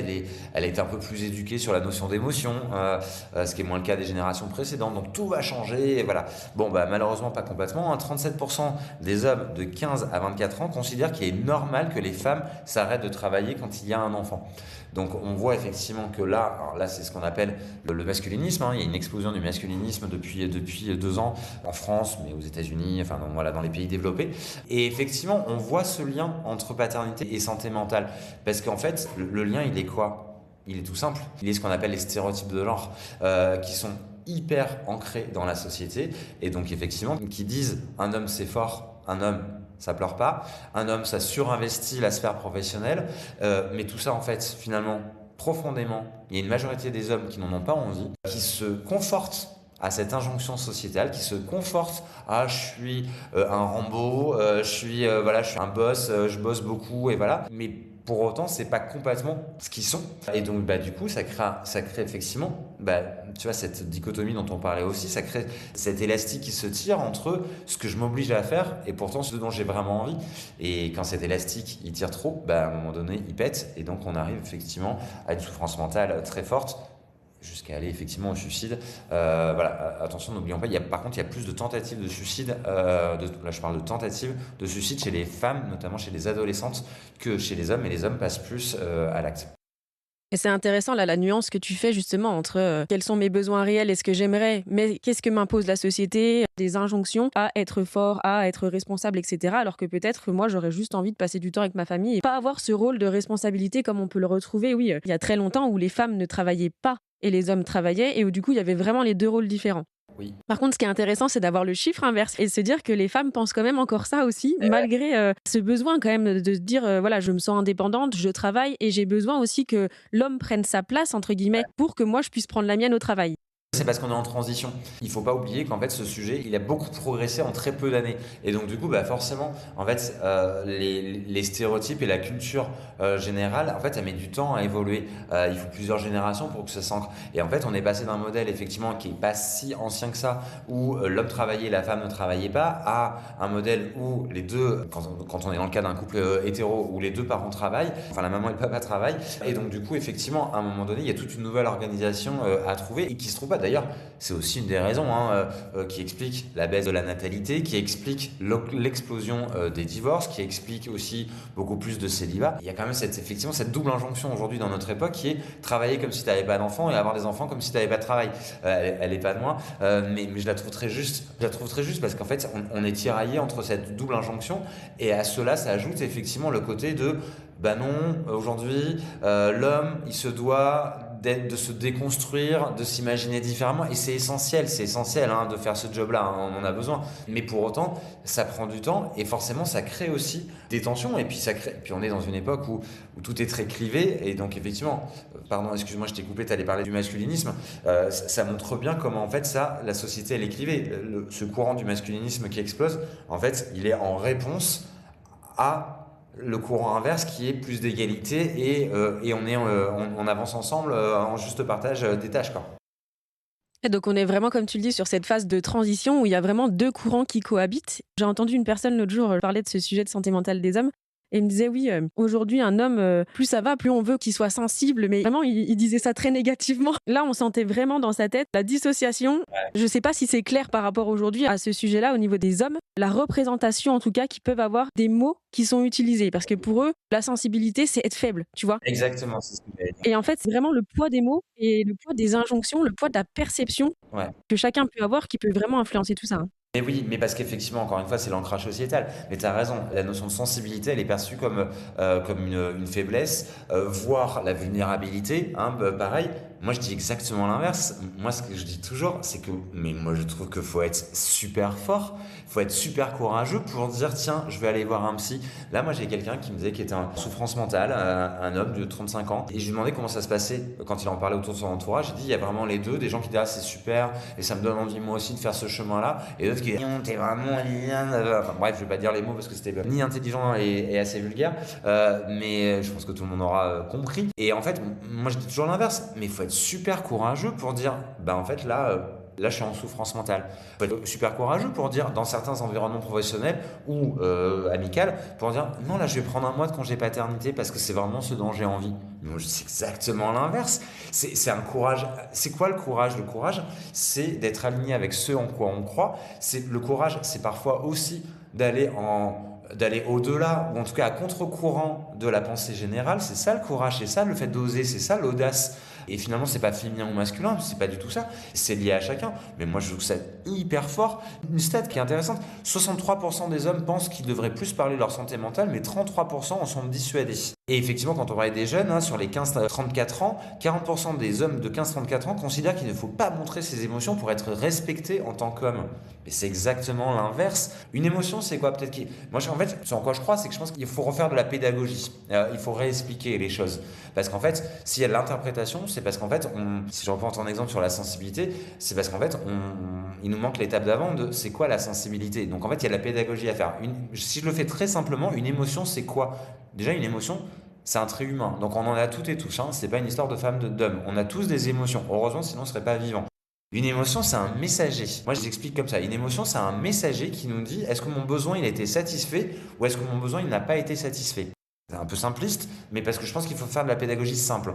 elle a été un peu plus éduquée sur la notion d'émotion, ce qui est moins le cas des générations précédentes, donc tout va changer et voilà. Bon bah malheureusement pas complètement, hein. 37% des hommes de 15 à 24 ans considèrent qu'il est normal que les femmes s'arrêtent de travailler quand il y a un enfant. Donc on voit effectivement que là c'est ce qu'on appelle le masculinisme, hein. Il y a une explosion du masculinisme depuis 2 ans en France, mais aux États-Unis, enfin voilà, dans les pays développés. Et effectivement, on voit ce lien entre paternité et santé mentale. Parce qu'en fait, le lien, il est quoi? Il est tout simple. Il est ce qu'on appelle les stéréotypes de genre, qui sont hyper ancrés dans la société. Et donc effectivement, qui disent un homme c'est fort, un homme ça pleure pas, un homme ça surinvestit la sphère professionnelle, mais tout ça en fait finalement profondément, il y a une majorité des hommes qui n'en ont pas envie, qui se confortent à cette injonction sociétale, qui se confortent à je suis un Rambo, voilà, je suis un boss, je bosse beaucoup et voilà, mais pour autant c'est pas complètement ce qu'ils sont. Et donc bah du coup ça crée effectivement tu vois cette dichotomie dont on parlait aussi, ça crée cet élastique qui se tire entre ce que je m'oblige à faire et pourtant ce dont j'ai vraiment envie. Et quand cet élastique il tire trop, à un moment donné il pète et donc on arrive effectivement à une souffrance mentale très forte jusqu'à aller effectivement au suicide. Voilà, attention, n'oublions pas, par contre, il y a plus de tentatives de suicide, là je parle de tentatives de suicide chez les femmes, notamment chez les adolescentes, que chez les hommes, et les hommes passent plus à l'acte. Et c'est intéressant là la nuance que tu fais justement entre quels sont mes besoins réels et ce que j'aimerais, mais qu'est-ce que m'impose la société, des injonctions à être fort, à être responsable, etc. Alors que peut-être moi j'aurais juste envie de passer du temps avec ma famille et pas avoir ce rôle de responsabilité comme on peut le retrouver, oui, il y a très longtemps où les femmes ne travaillaient pas et les hommes travaillaient et où du coup il y avait vraiment les deux rôles différents. Oui. Par contre, ce qui est intéressant, c'est d'avoir le chiffre inverse et de se dire que les femmes pensent quand même encore ça aussi, malgré ce besoin quand même de se dire, voilà, je me sens indépendante, je travaille et j'ai besoin aussi que l'homme prenne sa place, entre guillemets, pour que moi, je puisse prendre la mienne au travail. C'est parce qu'on est en transition. Il ne faut pas oublier qu'en fait, ce sujet, il a beaucoup progressé en très peu d'années. Et donc, du coup, forcément, en fait, les stéréotypes et la culture générale, en fait, ça met du temps à évoluer. Il faut plusieurs générations pour que ça s'ancre. Et en fait, on est passé d'un modèle, effectivement, qui n'est pas si ancien que ça, où l'homme travaillait et la femme ne travaillait pas, à un modèle où les deux, quand on est dans le cas d'un couple hétéro, où les deux parents travaillent, enfin, la maman et le papa travaillent. Et donc, du coup, effectivement, à un moment donné, il y a toute une nouvelle organisation à trouver et qui se trouve pas. D'ailleurs, c'est aussi une des raisons qui explique la baisse de la natalité, qui explique l'explosion des divorces, qui explique aussi beaucoup plus de célibat. Il y a quand même effectivement cette double injonction aujourd'hui dans notre époque qui est travailler comme si tu n'avais pas d'enfants et avoir des enfants comme si tu n'avais pas de travail. Elle est pas de moi, mais je la trouve très juste. Je la trouve très juste parce qu'en fait, on est tiraillé entre cette double injonction et à cela, ça ajoute effectivement le côté de non, aujourd'hui, l'homme, il se doit de se déconstruire, de s'imaginer différemment et c'est essentiel de faire ce job-là, hein, on en a besoin. Mais pour autant, ça prend du temps et forcément ça crée aussi des tensions et puis puis on est dans une époque où tout est très clivé et donc effectivement, pardon, excuse-moi, je t'ai coupé, t'allais parler du masculinisme, ça montre bien comment en fait la société elle est clivée. Ce courant du masculinisme qui explose, en fait, il est en réponse à le courant inverse qui est plus d'égalité et on avance ensemble en juste partage des tâches, quoi. Et donc on est vraiment, comme tu le dis, sur cette phase de transition où il y a vraiment deux courants qui cohabitent. J'ai entendu une personne l'autre jour parler de ce sujet de santé mentale des hommes Et il me disait: «Oui, aujourd'hui un homme, plus ça va, plus on veut qu'il soit sensible», mais vraiment il disait ça très négativement. Là, on sentait vraiment dans sa tête la dissociation. Je sais pas si c'est clair par rapport aujourd'hui à ce sujet-là au niveau des hommes, la représentation en tout cas qu'ils peuvent avoir des mots qui sont utilisés. Parce que pour eux, la sensibilité, c'est être faible, tu vois? Exactement, c'est ce que j'allais dire. Et en fait, c'est vraiment le poids des mots et le poids des injonctions, le poids de la perception Ouais. que chacun peut avoir qui peut vraiment influencer tout ça, hein. Mais oui, mais parce qu'effectivement, encore une fois, c'est l'ancrage sociétal. Mais tu as raison, la notion de sensibilité, elle est perçue comme une faiblesse, voire la vulnérabilité, hein, pareil. Moi, je dis exactement l'inverse. Moi, ce que je dis toujours, c'est que, mais moi, je trouve qu'il faut être super fort, il faut être super courageux pour dire, tiens, je vais aller voir un psy. Là, moi, j'ai quelqu'un qui me disait qu'il était en souffrance mentale, un homme de 35 ans, et je lui demandais comment ça se passait quand il en parlait autour de son entourage. J'ai dit, il y a vraiment les deux, des gens qui disent, ah, c'est super, et ça me donne envie, moi aussi, de faire ce chemin-là, et d'autres qui disent, non, t'es vraiment, enfin, bref, je vais pas dire les mots parce que c'était ni intelligent et assez vulgaire, mais je pense que tout le monde aura compris. Et en fait, moi, je dis toujours l'inverse, mais il faut être super courageux pour dire, bah en fait là je suis en souffrance mentale. Il faut être super courageux pour dire, dans certains environnements professionnels ou amicaux, pour dire, non là je vais prendre un mois de congé paternité parce que c'est vraiment ce dont j'ai envie. Mais moi, c'est exactement l'inverse. C'est un courage. C'est quoi le courage? Le courage, c'est d'être aligné avec ce en quoi on croit. Le courage, c'est parfois aussi d'aller au-delà, ou en tout cas à contre-courant de la pensée générale. C'est ça le courage, c'est ça le fait d'oser, c'est ça l'audace. Et finalement, c'est pas féminin ou masculin, c'est pas du tout ça. C'est lié à chacun. Mais moi, je trouve ça hyper fort. Une stat qui est intéressante, 63% des hommes pensent qu'ils devraient plus parler de leur santé mentale, mais 33% en sont dissuadés. Et effectivement, quand on parlait des jeunes, hein, sur les 15-34 ans, 40% des hommes de 15-34 ans considèrent qu'il ne faut pas montrer ses émotions pour être respecté en tant qu'homme. Mais c'est exactement l'inverse. Une émotion, c'est quoi? Peut-être moi, en fait, ce en quoi je crois, c'est que je pense qu'il faut refaire de la pédagogie. Il faut réexpliquer les choses. Parce qu'en fait, s'il y a de l'interprétation, c'est parce qu'en fait, si je reprends ton exemple sur la sensibilité, c'est parce qu'en fait, il nous manque l'étape d'avant de c'est quoi la sensibilité. Donc en fait, il y a de la pédagogie à faire. Si je le fais très simplement, une émotion, c'est quoi? Déjà, une émotion, c'est un trait humain. Donc on en a toutes et tous. Hein. C'est pas une histoire de femme, d'homme. On a tous des émotions. Heureusement, sinon on serait pas vivant. Une émotion, c'est un messager. Moi, je l'explique comme ça. Une émotion, c'est un messager qui nous dit est-ce que mon besoin il a été satisfait ou est-ce que mon besoin il n'a pas été satisfait. C'est un peu simpliste, mais parce que je pense qu'il faut faire de la pédagogie simple.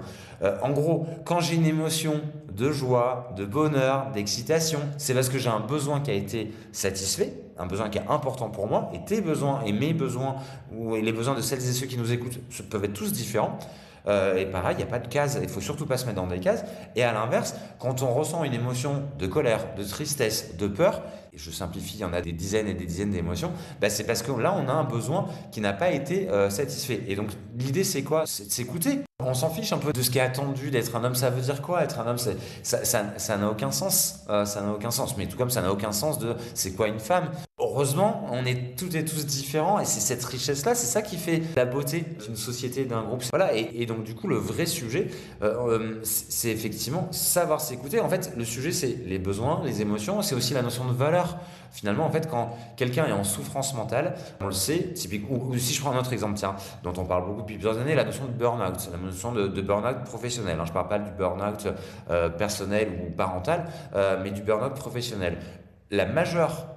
En gros, quand j'ai une émotion de joie, de bonheur, d'excitation, c'est parce que j'ai un besoin qui a été satisfait, un besoin qui est important pour moi, et tes besoins et mes besoins, ou les besoins de celles et ceux qui nous écoutent, peuvent être tous différents. Et pareil, il n'y a pas de case, il ne faut surtout pas se mettre dans des cases. Et à l'inverse, quand on ressent une émotion de colère, de tristesse, de peur, et je simplifie, il y en a des dizaines et des dizaines d'émotions, bah c'est parce que là, on a un besoin qui n'a pas été satisfait. Et donc, l'idée, c'est quoi? C'est de s'écouter. On s'en fiche un peu de ce qui est attendu d'être un homme. Ça veut dire quoi être un homme? Ça n'a aucun sens. Ça n'a aucun sens. Mais tout comme ça n'a aucun sens de c'est quoi une femme. Heureusement, on est toutes et tous différents et c'est cette richesse-là, c'est ça qui fait la beauté d'une société, d'un groupe. Voilà, et donc du coup, le vrai sujet, c'est effectivement savoir s'écouter. En fait, le sujet, c'est les besoins, les émotions, c'est aussi la notion de valeur. Finalement, en fait, quand quelqu'un est en souffrance mentale, on le sait, typiquement, ou si je prends un autre exemple, tiens, dont on parle beaucoup depuis plusieurs années, la notion de burn-out, la notion de burn-out professionnel. Hein. Je ne parle pas du burn-out personnel ou parental, mais du burn-out professionnel. La majeure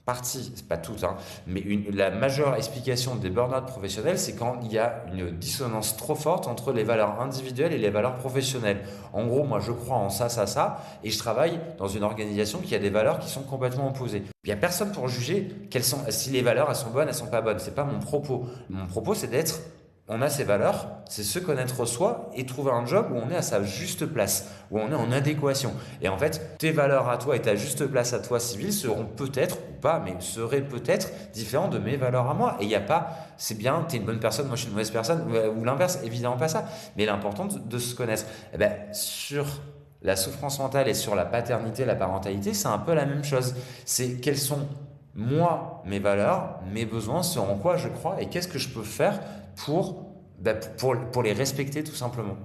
partie, c'est pas toute, hein, mais la majeure explication des burn-out professionnels, c'est quand il y a une dissonance trop forte entre les valeurs individuelles et les valeurs professionnelles. En gros, moi je crois en ça, et je travaille dans une organisation qui a des valeurs qui sont complètement opposées. Il n'y a personne pour juger si les valeurs elles sont bonnes, elles sont pas bonnes. C'est pas mon propos. Mon propos, c'est d'être on a ces valeurs, c'est se connaître soi et trouver un job où on est à sa juste place, où on est en adéquation. Et en fait, tes valeurs à toi et ta juste place à toi civile seront peut-être, ou pas, mais seraient peut-être différentes de mes valeurs à moi. Et il n'y a pas, c'est bien, t'es une bonne personne, moi je suis une mauvaise personne, ou l'inverse, évidemment pas ça. Mais l'important de se connaître. Eh ben, sur la souffrance mentale et sur la paternité, la parentalité, c'est un peu la même chose. C'est quelles sont moi, mes valeurs, mes besoins, ce en quoi je crois et qu'est-ce que je peux faire pour les respecter tout simplement.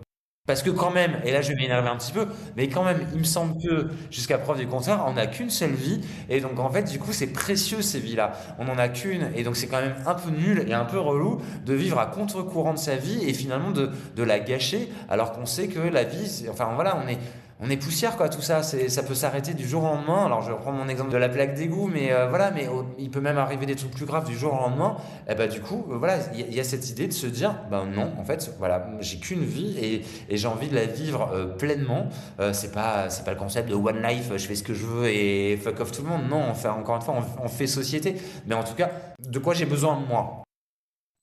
Parce que quand même, et là je vais m'énerver un petit peu, mais quand même, il me semble que jusqu'à preuve du contraire, on n'a qu'une seule vie, et donc en fait, du coup, c'est précieux ces vies-là. On n'en a qu'une, et donc c'est quand même un peu nul et un peu relou de vivre à contre-courant de sa vie et finalement de la gâcher, alors qu'on sait que la vie, enfin voilà, on est poussière quoi, tout ça, ça peut s'arrêter du jour au lendemain. Alors je vais reprendre mon exemple de la plaque d'égout, mais voilà, mais il peut même arriver des trucs plus graves du jour au lendemain. Et bah du coup, voilà, il y a cette idée de se dire, ben non, en fait, voilà, j'ai qu'une vie et j'ai envie de la vivre pleinement. C'est pas le concept de one life, je fais ce que je veux et fuck off tout le monde. Non, enfin encore une fois, on fait société. Mais en tout cas, de quoi j'ai besoin moi.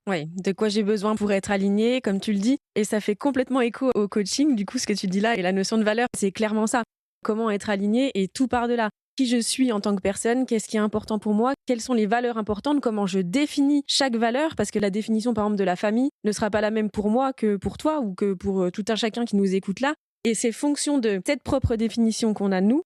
Oui, de quoi j'ai besoin pour être alignée, comme tu le dis. Et ça fait complètement écho au coaching, du coup, ce que tu dis là, et la notion de valeur, c'est clairement ça. Comment être aligné et tout part de là. Qui je suis en tant que personne, qu'est-ce qui est important pour moi, quelles sont les valeurs importantes, comment je définis chaque valeur, parce que la définition, par exemple, de la famille ne sera pas la même pour moi que pour toi ou que pour tout un chacun qui nous écoute là. Et c'est fonction de cette propre définition qu'on a de nous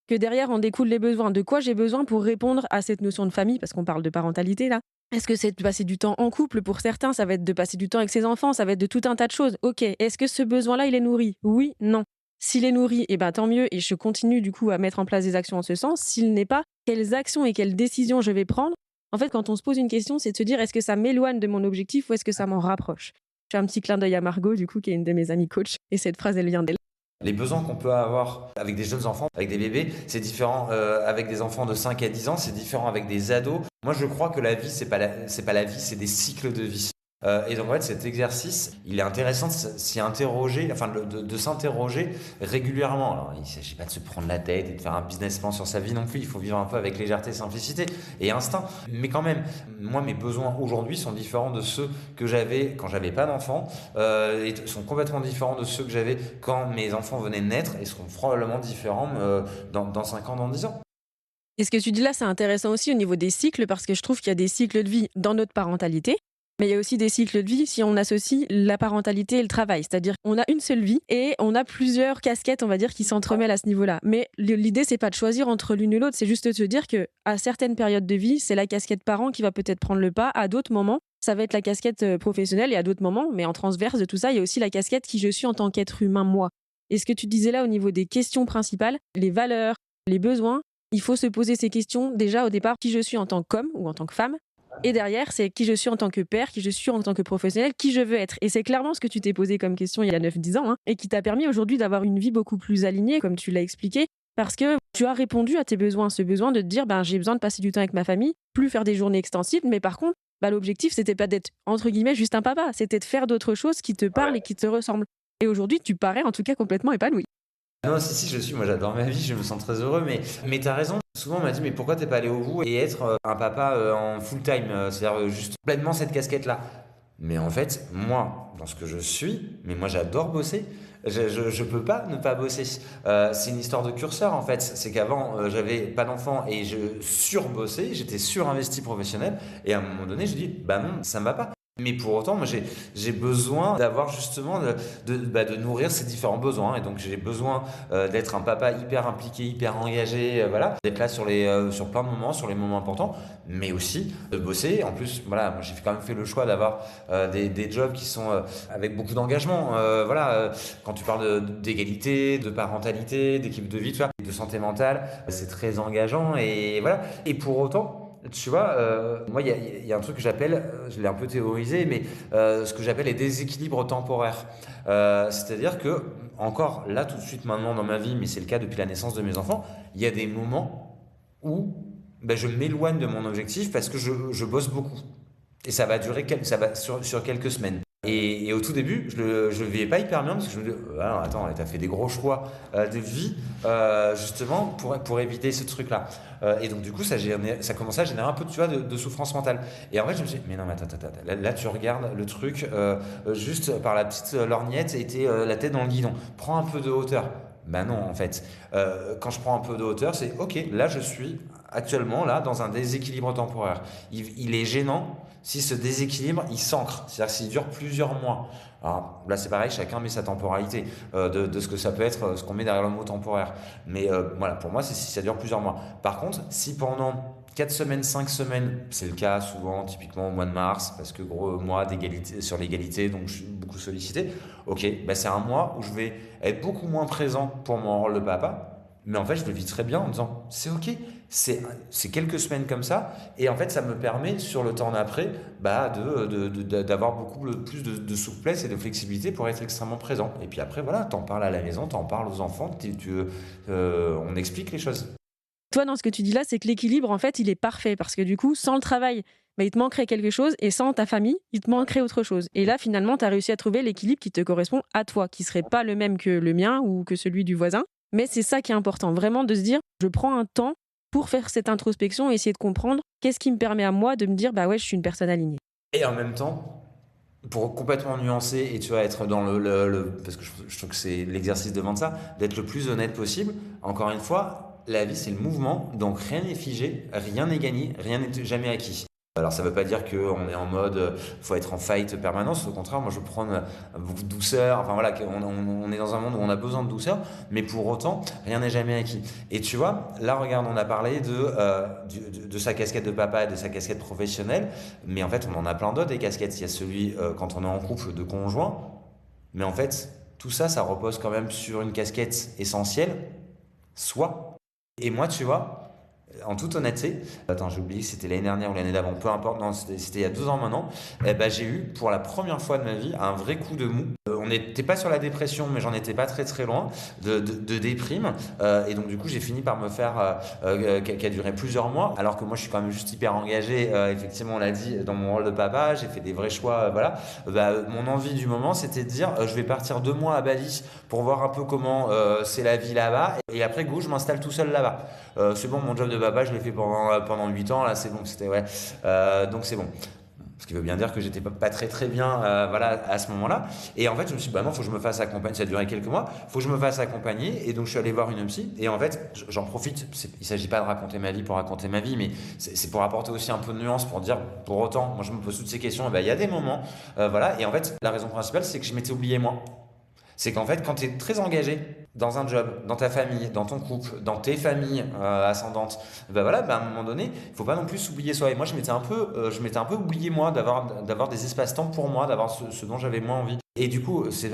que derrière en découlent les besoins. De quoi j'ai besoin pour répondre à cette notion de famille, parce qu'on parle de parentalité là. Est-ce que c'est de passer du temps en couple pour certains? Ça va être de passer du temps avec ses enfants, ça va être de tout un tas de choses. Ok, est-ce que ce besoin-là, il est nourri? Oui, non. S'il est nourri, eh ben, tant mieux et je continue du coup à mettre en place des actions en ce sens. S'il n'est pas, quelles actions et quelles décisions je vais prendre? En fait, quand on se pose une question, c'est de se dire est-ce que ça m'éloigne de mon objectif ou est-ce que ça m'en rapproche? Je fais un petit clin d'œil à Margot, du coup, qui est une de mes amies coach, et cette phrase, elle vient d'elle. Les besoins qu'on peut avoir avec des jeunes enfants, avec des bébés, c'est différent avec des enfants de 5 à 10 ans, c'est différent avec des ados. Moi, je crois que la vie, c'est pas la vie, c'est des cycles de vie. Et donc, en fait, cet exercice, il est intéressant de s'y interroger, enfin, de s'interroger régulièrement. Alors, il ne s'agit pas de se prendre la tête et de faire un business plan sur sa vie non plus. Il faut vivre un peu avec légèreté, simplicité et instinct. Mais quand même, moi, mes besoins aujourd'hui sont différents de ceux que j'avais quand j'avais pas d'enfants, et sont complètement différents de ceux que j'avais quand mes enfants venaient de naître et seront probablement différents dans 5 ans, dans 10 ans. Et ce que tu dis là, c'est intéressant aussi au niveau des cycles, parce que je trouve qu'il y a des cycles de vie dans notre parentalité, mais il y a aussi des cycles de vie si on associe la parentalité et le travail. C'est-à-dire qu'on a une seule vie et on a plusieurs casquettes, on va dire, qui s'entremêlent à ce niveau-là. Mais l'idée, c'est pas de choisir entre l'une et l'autre, c'est juste de se dire que à certaines périodes de vie, c'est la casquette parent qui va peut-être prendre le pas. À d'autres moments, ça va être la casquette professionnelle et à d'autres moments, mais en transverse de tout ça, il y a aussi la casquette qui je suis en tant qu'être humain, moi. Et ce que tu disais là au niveau des questions principales, les valeurs, les besoins, il faut se poser ces questions déjà au départ, qui je suis en tant qu'homme ou en tant que femme. Et derrière, c'est qui je suis en tant que père, qui je suis en tant que professionnel, qui je veux être. Et c'est clairement ce que tu t'es posé comme question il y a 9-10 ans, hein, et qui t'a permis aujourd'hui d'avoir une vie beaucoup plus alignée, comme tu l'as expliqué, parce que tu as répondu à tes besoins, ce besoin de te dire, ben, j'ai besoin de passer du temps avec ma famille, plus faire des journées extensives, mais par contre, bah, l'objectif, c'était pas d'être, entre guillemets, juste un papa, c'était de faire d'autres choses qui te parlent et qui te ressemblent. Et aujourd'hui, tu parais en tout cas complètement épanoui. Non, si, je suis. Moi, j'adore ma vie, je me sens très heureux. Mais t'as raison. Souvent, on m'a dit, mais pourquoi t'es pas allé au bout et être un papa en full time, c'est-à-dire juste pleinement cette casquette-là. Mais en fait, moi, dans ce que je suis, mais moi, j'adore bosser. Je peux pas ne pas bosser. C'est une histoire de curseur, en fait. C'est qu'avant, j'avais pas d'enfant et je surbossais, j'étais surinvesti professionnel. Et à un moment donné, je dis, bah non, ça me va pas. Mais pour autant, moi, j'ai besoin d'avoir justement de nourrir ces différents besoins. Et donc, j'ai besoin d'être un papa hyper impliqué, hyper engagé, voilà, d'être là sur plein de moments, sur les moments importants, mais aussi de bosser. En plus, voilà, moi, j'ai quand même fait le choix d'avoir des jobs qui sont avec beaucoup d'engagement. Voilà, quand tu parles d'égalité, de parentalité, d'équipe de vie, tu vois, de santé mentale, c'est très engageant. Et voilà. Et pour autant, tu vois, moi, il y a un truc que j'appelle, je l'ai un peu théorisé, mais ce que j'appelle les déséquilibres temporaires. C'est-à-dire que, encore là, tout de suite maintenant dans ma vie, mais c'est le cas depuis la naissance de mes enfants, il y a des moments où ben, je m'éloigne de mon objectif parce que je bosse beaucoup. Et ça va durer ça va sur quelques semaines. Et au tout début, je le vivais pas hyper bien parce que je me disais, ah, attends, t'as fait des gros choix de vie justement pour éviter ce truc-là. Et donc du coup, ça commençait à générer un peu, tu vois, de souffrance mentale. Et en fait, je me suis dit, mais non, mais attends. Là, tu regardes le truc juste par la petite lorgnette et t'es la tête dans le guidon. Prends un peu de hauteur. Ben non, en fait. Quand je prends un peu de hauteur, c'est ok, là, je suis actuellement là dans un déséquilibre temporaire. Il est gênant si ce déséquilibre, il s'ancre, c'est-à-dire s'il dure plusieurs mois. Alors là, c'est pareil, chacun met sa temporalité de ce que ça peut être, ce qu'on met derrière le mot temporaire. Mais voilà, pour moi, c'est si ça dure plusieurs mois. Par contre, si pendant 4 semaines, 5 semaines, c'est le cas souvent, typiquement au mois de mars, parce que gros mois d'égalité, sur l'égalité, donc je suis beaucoup sollicité, ok, bah c'est un mois où je vais être beaucoup moins présent pour mon rôle de papa, Mais en fait, je le vis très bien en me disant, c'est OK, c'est c'est quelques semaines comme ça. Et en fait, ça me permet, sur le temps d'après, bah, d'avoir beaucoup plus de souplesse et de flexibilité pour être extrêmement présent. Et puis après, voilà, t'en parles à la maison, t'en parles aux enfants, on explique les choses. Toi, dans ce que tu dis là, c'est que l'équilibre, en fait, il est parfait parce que du coup, sans le travail, bah, il te manquerait quelque chose et sans ta famille, il te manquerait autre chose. Et là, finalement, tu as réussi à trouver l'équilibre qui te correspond à toi, qui serait pas le même que le mien ou que celui du voisin. Mais c'est ça qui est important, vraiment de se dire, je prends un temps pour faire cette introspection et essayer de comprendre qu'est-ce qui me permet à moi de me dire, bah ouais, je suis une personne alignée. Et en même temps, pour complètement nuancer et tu vois, être dans parce que je trouve que c'est l'exercice devant ça, d'être le plus honnête possible. Encore une fois, la vie c'est le mouvement, donc rien n'est figé, rien n'est gagné, rien n'est jamais acquis. Alors ça veut pas dire qu'on est en mode, faut être en fight permanence. Au contraire, moi je prends beaucoup de douceur. Enfin voilà, on est dans un monde où on a besoin de douceur, mais pour autant, rien n'est jamais acquis. Et tu vois, là regarde, on a parlé de sa casquette de papa et de sa casquette professionnelle, mais en fait on en a plein d'autres des casquettes. Il y a celui quand on est en couple de conjoint, mais en fait tout ça, ça repose quand même sur une casquette essentielle, soi. Et moi, tu vois. En toute honnêteté, attends, j'ai oublié si c'était l'année dernière ou l'année d'avant, peu importe, non, c'était il y a 2 ans maintenant, eh ben, j'ai eu pour la première fois de ma vie un vrai coup de mou. On n'était pas sur la dépression, mais j'en étais pas très très loin, de déprime. Et donc du coup, j'ai fini par me faire, qui a duré plusieurs mois, alors que moi je suis quand même juste hyper engagé, effectivement on l'a dit, dans mon rôle de papa, j'ai fait des vrais choix, voilà. Bah, mon envie du moment, c'était de dire, je vais partir 2 mois à Bali pour voir un peu comment c'est la vie là-bas, et après go, je m'installe tout seul là-bas. C'est bon, mon job de papa, je l'ai fait pendant 8 ans, là, c'est bon, c'était, ouais. Donc c'est bon. Ce qui veut bien dire que j'étais pas très très bien voilà, à ce moment-là. Et en fait, je me suis dit, bah non, faut que je me fasse accompagner. Ça a duré quelques mois. Faut que je me fasse accompagner. Et donc, je suis allé voir une psy. Et en fait, j'en profite. Il s'agit pas de raconter ma vie pour raconter ma vie, mais c'est pour apporter aussi un peu de nuance, pour dire, pour autant, moi, je me pose toutes ces questions. Et ben, il y a des moments, voilà. Et en fait, la raison principale, c'est que je m'étais oublié moi. C'est qu'en fait, quand tu es très engagé dans un job, dans ta famille, dans ton couple, dans tes familles ascendantes, ben voilà, ben à un moment donné, il faut pas non plus s'oublier soi. Et moi, je m'étais un peu oublié moi d'avoir des espaces-temps pour moi, d'avoir ce dont j'avais moins envie. Et du coup, c'est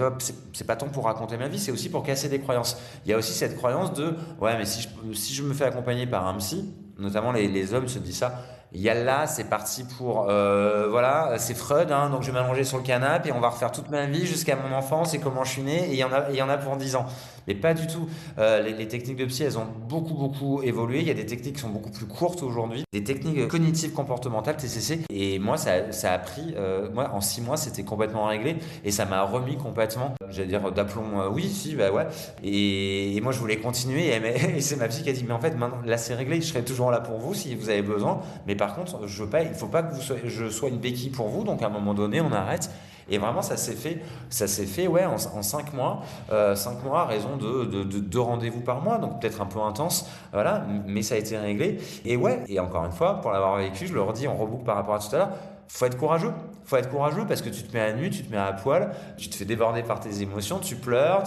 pas tant pour raconter ma vie, c'est aussi pour casser des croyances. Il y a aussi cette croyance de, ouais, mais si je me fais accompagner par un psy, notamment les hommes se disent ça. Yalla, c'est parti pour voilà, c'est Freud, hein, donc je vais m'allonger sur le canapé et on va refaire toute ma vie jusqu'à mon enfance et comment je suis né, et il y en a pour 10 ans. Mais pas du tout. Les techniques de psy, elles ont beaucoup beaucoup évolué. Il y a des techniques qui sont beaucoup plus courtes aujourd'hui, des techniques cognitives comportementales (TCC). Et moi, ça a pris, moi en 6 mois, c'était complètement réglé et ça m'a remis complètement, j'allais dire d'aplomb. Oui, si, bah ouais. Et moi, je voulais continuer et c'est ma psy qui a dit, mais en fait, maintenant, là, c'est réglé. Je serai toujours là pour vous si vous avez besoin. Mais par contre, il faut pas que je sois une béquille pour vous. Donc à un moment donné, on arrête. Et vraiment, ça s'est fait ouais, en 5 mois. 5 mois à raison de 2 rendez-vous par mois, donc peut-être un peu intense, voilà, mais ça a été réglé. Et ouais, et encore une fois, pour l'avoir vécu, je le redis, on reboucle par rapport à tout à l'heure, faut être courageux. Faut être courageux parce que tu te mets à nu, tu te mets à poil, tu te fais déborder par tes émotions, tu pleures,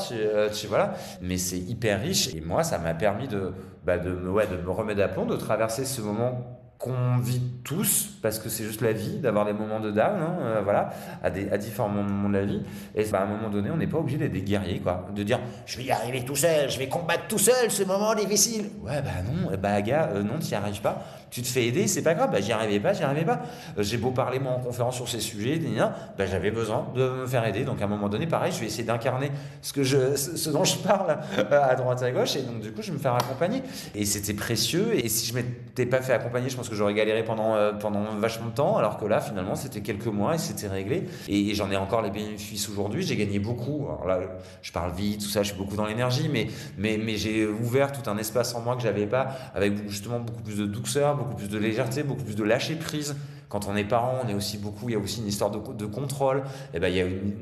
voilà. Mais c'est hyper riche et moi, ça m'a permis de me remettre d'aplomb, de traverser ce moment qu'on vit tous, parce que c'est juste la vie, d'avoir des moments de down, hein, voilà, à différents moments de la vie. Et bah, à un moment donné, on n'est pas obligé d'être des guerriers, quoi. De dire, je vais y arriver tout seul, je vais combattre tout seul ce moment difficile. Ouais, bah non, bah gars, non, t'y arrives pas. Tu te fais aider, c'est pas grave, bah j'y arrivais pas, j'y arrivais pas. J'ai beau parler moi en conférence sur ces sujets, bah, j'avais besoin de me faire aider. Donc à un moment donné, pareil, je vais essayer d'incarner ce dont je parle à droite à gauche. Et donc du coup, je vais me faire accompagner. Et c'était précieux. Et si je m'étais pas fait accompagner, je pense que j'aurais galéré pendant vachement de temps. Alors que là, finalement, c'était quelques mois et c'était réglé. Et j'en ai encore les bénéfices aujourd'hui. J'ai gagné beaucoup. Alors là, je parle vite, tout ça, je suis beaucoup dans l'énergie, mais j'ai ouvert tout un espace en moi que j'avais pas, avec justement beaucoup plus de douceur, beaucoup plus de légèreté, beaucoup plus de lâcher prise. Quand on est parent, on est aussi beaucoup, il y a aussi une histoire de contrôle. Et ben,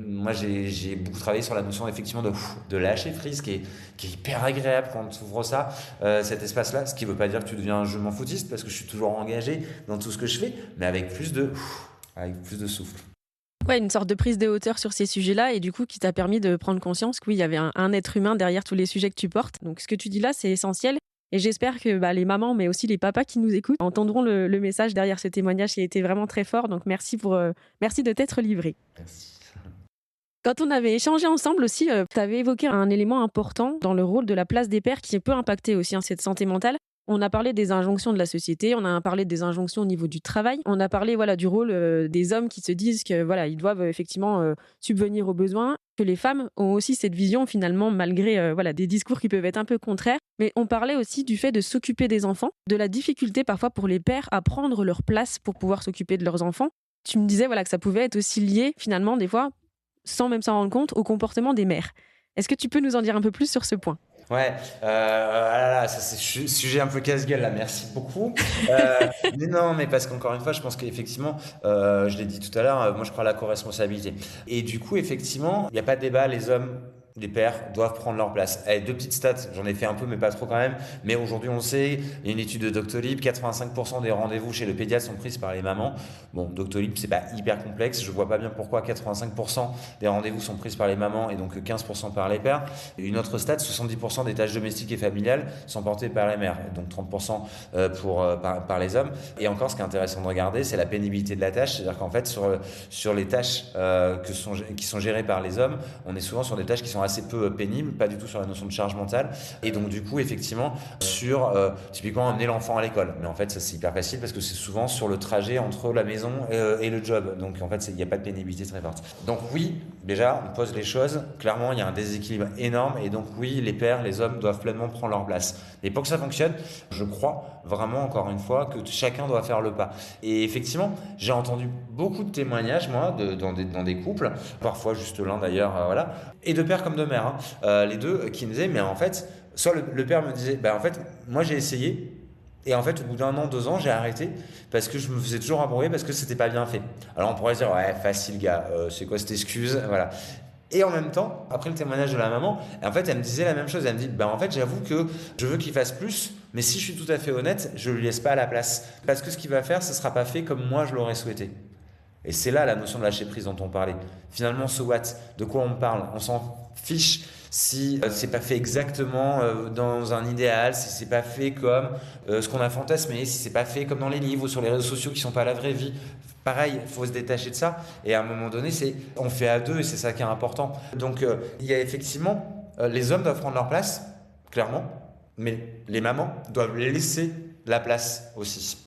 moi, j'ai beaucoup travaillé sur la notion effectivement de lâcher prise qui est hyper agréable quand tu ouvres ça, cet espace-là. Ce qui ne veut pas dire que tu deviens un je m'en foutiste, parce que je suis toujours engagé dans tout ce que je fais, mais avec plus de souffle. Ouais, une sorte de prise de hauteur sur ces sujets-là et du coup qui t'a permis de prendre conscience que oui, il y avait un être humain derrière tous les sujets que tu portes. Donc ce que tu dis là, c'est essentiel. Et j'espère que bah, les mamans, mais aussi les papas qui nous écoutent, entendront le message derrière ce témoignage qui a été vraiment très fort. Donc merci de t'être livré. Merci. Quand on avait échangé ensemble aussi, tu avais évoqué un élément important dans le rôle de la place des pères qui peut impacter aussi, hein, cette santé mentale. On a parlé des injonctions de la société, on a parlé des injonctions au niveau du travail, on a parlé, voilà, du rôle, des hommes qui se disent que, voilà, ils doivent, effectivement, subvenir aux besoins, que les femmes ont aussi cette vision finalement malgré, voilà, des discours qui peuvent être un peu contraires. Mais on parlait aussi du fait de s'occuper des enfants, de la difficulté parfois pour les pères à prendre leur place pour pouvoir s'occuper de leurs enfants. Tu me disais, voilà, que ça pouvait être aussi lié finalement des fois, sans même s'en rendre compte, au comportement des mères. Est-ce que tu peux nous en dire un peu plus sur ce point? Ouais, ah là là, ça c'est sujet un peu casse-gueule là, merci beaucoup. Mais non, mais parce qu'encore une fois, je pense qu'effectivement, je l'ai dit tout à l'heure, moi je crois à la co-responsabilité. Et du coup, effectivement, il n'y a pas de débat, les hommes, les pères doivent prendre leur place. Eh, deux petites stats, j'en ai fait un peu, mais pas trop quand même. Mais aujourd'hui, on le sait, il y a une étude de Doctolib, 85% des rendez-vous chez le pédiatre sont prises par les mamans. Bon, Doctolib, c'est pas hyper complexe, je vois pas bien pourquoi 85% des rendez-vous sont prises par les mamans et donc 15% par les pères. Et une autre stat, 70% des tâches domestiques et familiales sont portées par les mères, donc 30% par les hommes. Et encore, ce qui est intéressant de regarder, c'est la pénibilité de la tâche, c'est-à-dire qu'en fait, sur les tâches qui sont gérées par les hommes, on est souvent sur des tâches qui sont assez peu pénibles, pas du tout sur la notion de charge mentale. Et donc, du coup, effectivement, sur typiquement amener l'enfant à l'école. Mais en fait, ça c'est hyper facile parce que c'est souvent sur le trajet entre la maison et le job. Donc, en fait, il n'y a pas de pénibilité très forte. Donc, oui, déjà, on pose les choses. Clairement, il y a un déséquilibre énorme. Et donc, oui, les pères, les hommes doivent pleinement prendre leur place. Mais pour que ça fonctionne, je crois vraiment, encore une fois, que chacun doit faire le pas. Et effectivement, j'ai entendu beaucoup de témoignages, moi, dans des couples, parfois juste l'un d'ailleurs, voilà, et de père comme de mère, hein, les deux, qui me disaient, mais en fait, soit le père me disait, bah en fait, moi j'ai essayé, et en fait, au bout d'un an, 2 ans, j'ai arrêté, parce que je me faisais toujours embrouiller, parce que c'était pas bien fait. Alors on pourrait se dire, ouais, facile gars, c'est quoi cette excuse, voilà. Et en même temps, après le témoignage de la maman, en fait, elle me disait la même chose. Elle me dit, bah en fait, j'avoue que je veux qu'il fasse plus, mais si je suis tout à fait honnête, je lui laisse pas la place. Parce que ce qu'il va faire, ce sera pas fait comme moi je l'aurais souhaité. Et c'est là la notion de lâcher prise dont on parlait. Finalement, so what? De quoi on parle? On s'en fiche si c'est pas fait exactement dans un idéal, si c'est pas fait comme ce qu'on a fantasmé, si c'est pas fait comme dans les livres ou sur les réseaux sociaux qui sont pas la vraie vie. Pareil, il faut se détacher de ça. Et à un moment donné, on fait à deux et c'est ça qui est important. Donc, il y a effectivement, les hommes doivent prendre leur place, clairement, mais les mamans doivent laisser la place aussi.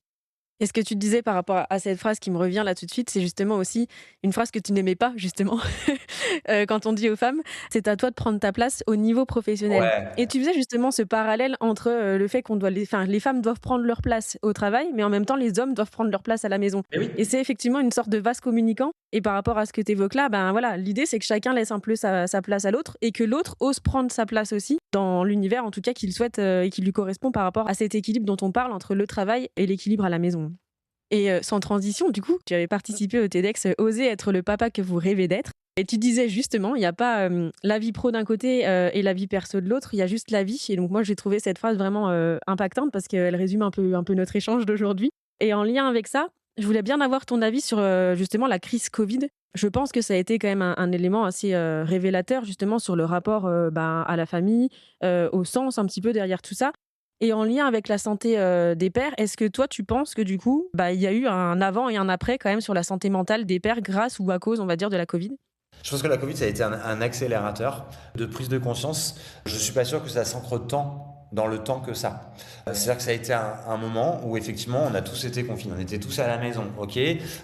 Et ce que tu disais par rapport à cette phrase qui me revient là tout de suite, c'est justement aussi une phrase que tu n'aimais pas justement, quand on dit aux femmes: «C'est à toi de prendre ta place au niveau professionnel». Et Ouais, tu faisais justement ce parallèle entre, le fait qu'on doit les femmes doivent prendre leur place au travail, mais en même temps les hommes doivent prendre leur place à la maison. mais oui. Et c'est effectivement une sorte de vase communicant et par rapport à ce que tu évoques là, ben, voilà, l'idée c'est que chacun laisse un peu sa place à l'autre et que l'autre ose prendre sa place aussi dans l'univers en tout cas qu'il souhaite, et qui lui correspond par rapport à cet équilibre dont on parle entre le travail et l'équilibre à la maison. Et sans transition, du coup, tu avais participé au TEDx, «Oser être le papa que vous rêvez d'être» et tu disais justement, il y a pas, la vie pro d'un côté, et la vie perso de l'autre, il y a juste la vie et donc moi j'ai trouvé cette phrase vraiment, impactante parce qu'elle résume un peu notre échange d'aujourd'hui et en lien avec ça, je voulais bien avoir ton avis sur, justement la crise Covid. Je pense que ça a été quand même un élément assez, révélateur justement sur le rapport, ben, à la famille, au sens un petit peu derrière tout ça. Et en lien avec la santé, des pères, est-ce que toi tu penses que du coup, bah, il y a eu un avant et un après quand même sur la santé mentale des pères grâce ou à cause, on va dire, de la Covid? Je pense que la Covid, ça a été un accélérateur de prise de conscience. Je ne suis pas sûr que ça s'ancre tant dans le temps que ça. C'est-à-dire que ça a été un moment où effectivement on a tous été confinés, on était tous à la maison, ok,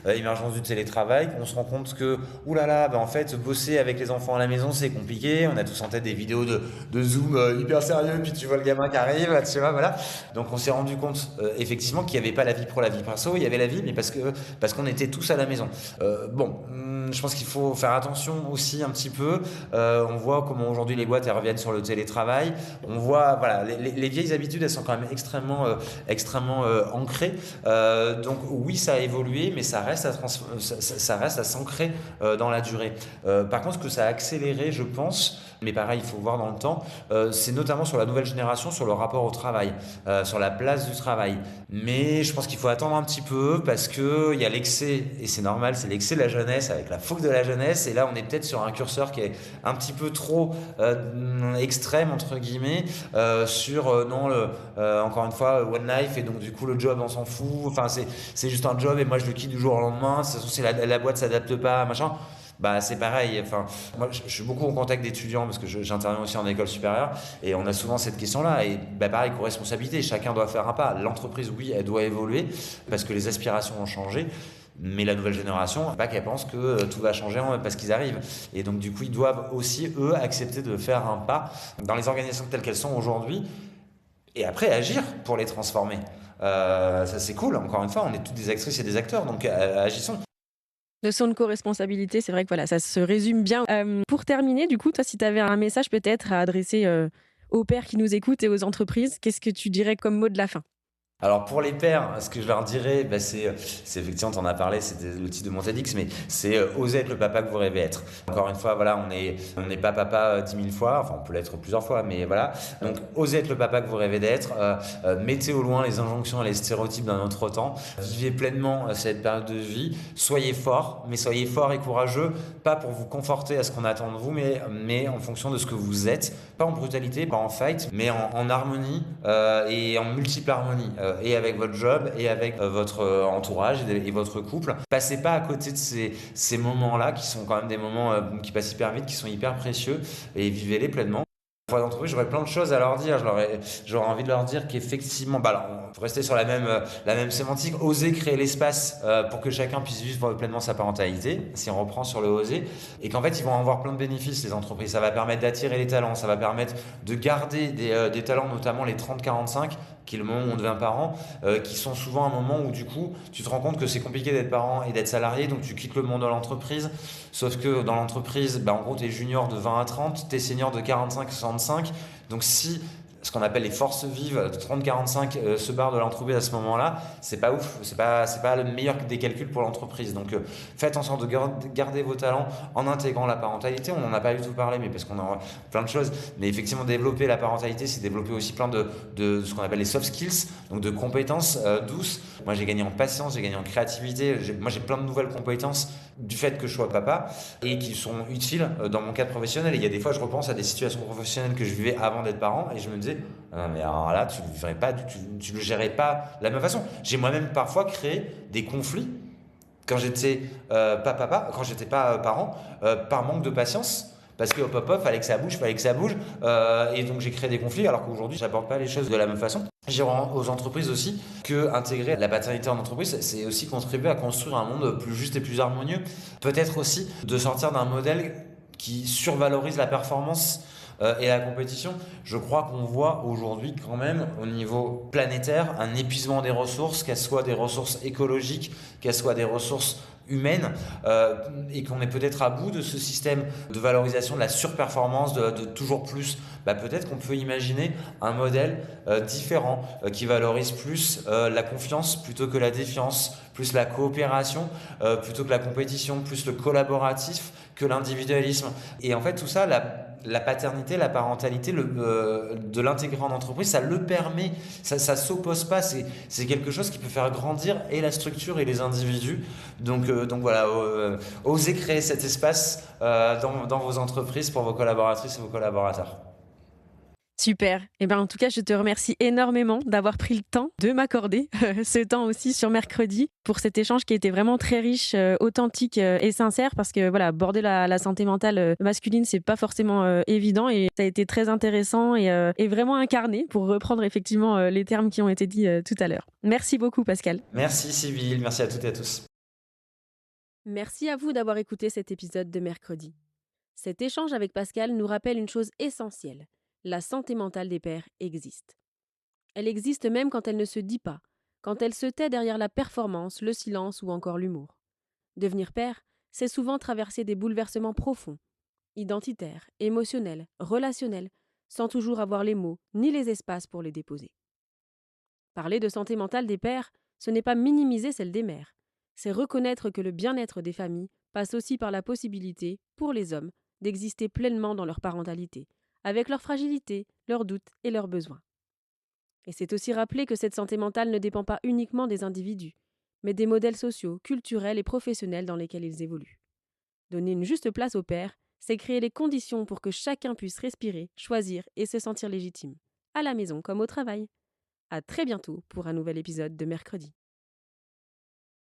émergence du télétravail, on se rend compte que, oulala, bah en fait, bosser avec les enfants à la maison c'est compliqué, on a tous en tête des vidéos de Zoom hyper sérieux, puis tu vois le gamin qui arrive, tu vois, voilà. Donc on s'est rendu compte effectivement qu'il n'y avait pas la vie pro, la vie perso, il y avait la vie, mais parce qu'on était tous à la maison. Bon, je pense qu'il faut faire attention aussi un petit peu. On voit comment aujourd'hui les boîtes elles reviennent sur le télétravail. On voit, voilà, les vieilles habitudes elles sont quand même extrêmement ancrées. Donc oui, ça a évolué, mais ça reste à s'ancrer dans la durée. Par contre, ce que ça a accéléré, je pense, mais pareil, il faut voir dans le temps, c'est notamment sur la nouvelle génération, sur le rapport au travail, sur la place du travail. Mais je pense qu'il faut attendre un petit peu parce que il y a l'excès, et c'est normal, c'est l'excès de la jeunesse avec la fougue de la jeunesse. Et là, on est peut-être sur un curseur qui est un petit peu trop extrême entre guillemets sur non encore une fois one life et donc du coup le job on s'en fout. Enfin c'est juste un job et moi je le quitte du jour au lendemain. De toute façon, si la boîte s'adapte pas, machin. bah, c'est pareil. Enfin, moi, je suis beaucoup en contact d'étudiants parce que j'interviens aussi en école supérieure et on a souvent cette question-là. Et bah, pareil, co-responsabilité, chacun doit faire un pas. L'entreprise, oui, elle doit évoluer parce que les aspirations ont changé. Mais la nouvelle génération, pas qu'elle pense que tout va changer parce qu'ils arrivent. Et donc, du coup, ils doivent aussi, eux, accepter de faire un pas dans les organisations telles qu'elles sont aujourd'hui et après agir pour les transformer. Ça, c'est cool. Encore une fois, on est tous des actrices et des acteurs, donc agissons. Notion de co-responsabilité, c'est vrai que voilà, ça se résume bien. Pour terminer, du coup, toi, si tu avais un message peut-être à adresser aux pairs qui nous écoutent et aux entreprises, qu'est-ce que tu dirais comme mot de la fin? Alors pour les pères, ce que je leur dirais, bah, c'est effectivement, tu en as parlé, c'était le titre de mon TEDx, mais c'est oser être le papa que vous rêvez être. Encore une fois, voilà, on n'est pas papa 10 000 fois, enfin on peut l'être plusieurs fois, mais voilà. Donc osez être le papa que vous rêvez d'être, mettez au loin les injonctions et les stéréotypes d'un autre temps, vivez pleinement cette période de vie, soyez fort, mais soyez fort et courageux, pas pour vous conforter à ce qu'on attend de vous, mais en fonction de ce que vous êtes, pas en brutalité, pas en fight, mais en harmonie et en multiple harmonie. Et avec votre job et avec votre entourage et votre couple. Passez pas à côté de ces moments-là qui sont quand même des moments qui passent hyper vite, qui sont hyper précieux et vivez-les pleinement. Pour les entreprises, j'aurais plein de choses à leur dire. J'aurais envie de leur dire qu'effectivement, bah alors, on peut rester sur la même sémantique, oser créer l'espace pour que chacun puisse vivre pleinement sa parentalité, si on reprend sur le oser, et qu'en fait, ils vont avoir plein de bénéfices, les entreprises. Ça va permettre d'attirer les talents, ça va permettre de garder des talents, notamment les 30-45, qui est le moment où on devient parent, qui sont souvent un moment où du coup, tu te rends compte que c'est compliqué d'être parent et d'être salarié, donc tu quittes le monde de l'entreprise. Sauf que dans l'entreprise, bah, en gros, tu es junior de 20 à 30, tu es senior de 45 à 65. Donc si ce qu'on appelle les forces vives de 30-45 se barrent de l'entreprise à ce moment-là, c'est pas ouf, c'est pas le meilleur des calculs pour l'entreprise. Donc faites en sorte de garder vos talents en intégrant la parentalité. On n'en a pas du tout parlé, mais parce qu'on a plein de choses. Mais effectivement, développer la parentalité, c'est développer aussi plein de ce qu'on appelle les soft skills, donc de compétences douces. Moi, j'ai gagné en patience, j'ai gagné en créativité. Moi, j'ai plein de nouvelles compétences du fait que je sois papa et qui sont utiles dans mon cadre professionnel. Et il y a des fois, je repense à des situations professionnelles que je vivais avant d'être parent et je me disais, ah, mais alors là, tu le gérais pas de la même façon. J'ai moi-même parfois créé des conflits quand j'étais pas papa, quand j'étais pas parent, par manque de patience. Parce que hop hop hop, fallait que ça bouge, et donc j'ai créé des conflits alors qu'aujourd'hui j'aborde pas les choses de la même façon. Je dirais aux entreprises aussi que intégrer la paternité en entreprise, c'est aussi contribuer à construire un monde plus juste et plus harmonieux. Peut-être aussi de sortir d'un modèle qui survalorise la performance et la compétition. Je crois qu'on voit aujourd'hui quand même au niveau planétaire un épuisement des ressources, qu'elles soient des ressources écologiques, qu'elles soient des ressources humaines, et qu'on est peut-être à bout de ce système de valorisation de la surperformance, de toujours plus. Bah, peut-être qu'on peut imaginer un modèle différent qui valorise plus la confiance plutôt que la défiance, plus la coopération plutôt que la compétition, plus le collaboratif que l'individualisme. Et en fait, tout ça, la paternité, la parentalité, de l'intégrer en entreprise, ça le permet, ça s'oppose pas, c'est quelque chose qui peut faire grandir et la structure et les individus. Donc voilà, osez créer cet espace dans vos entreprises pour vos collaboratrices et vos collaborateurs. Super. Eh ben, en tout cas, je te remercie énormément d'avoir pris le temps de m'accorder ce temps aussi sur mercredi pour cet échange qui était vraiment très riche, authentique et sincère parce que voilà, aborder la santé mentale masculine, c'est pas forcément évident et ça a été très intéressant et vraiment incarné pour reprendre effectivement les termes qui ont été dits tout à l'heure. Merci beaucoup, Pascal. Merci Cyril, merci à toutes et à tous. Merci à vous d'avoir écouté cet épisode de mercredi. Cet échange avec Pascal nous rappelle une chose essentielle. La santé mentale des pères existe. Elle existe même quand elle ne se dit pas, quand elle se tait derrière la performance, le silence ou encore l'humour. Devenir père, c'est souvent traverser des bouleversements profonds, identitaires, émotionnels, relationnels, sans toujours avoir les mots ni les espaces pour les déposer. Parler de santé mentale des pères, ce n'est pas minimiser celle des mères, c'est reconnaître que le bien-être des familles passe aussi par la possibilité, pour les hommes, d'exister pleinement dans leur parentalité, avec leurs fragilités, leurs doutes et leurs besoins. Et c'est aussi rappeler que cette santé mentale ne dépend pas uniquement des individus, mais des modèles sociaux, culturels et professionnels dans lesquels ils évoluent. Donner une juste place aux pères, c'est créer les conditions pour que chacun puisse respirer, choisir et se sentir légitime, à la maison comme au travail. À très bientôt pour un nouvel épisode de Mercredi.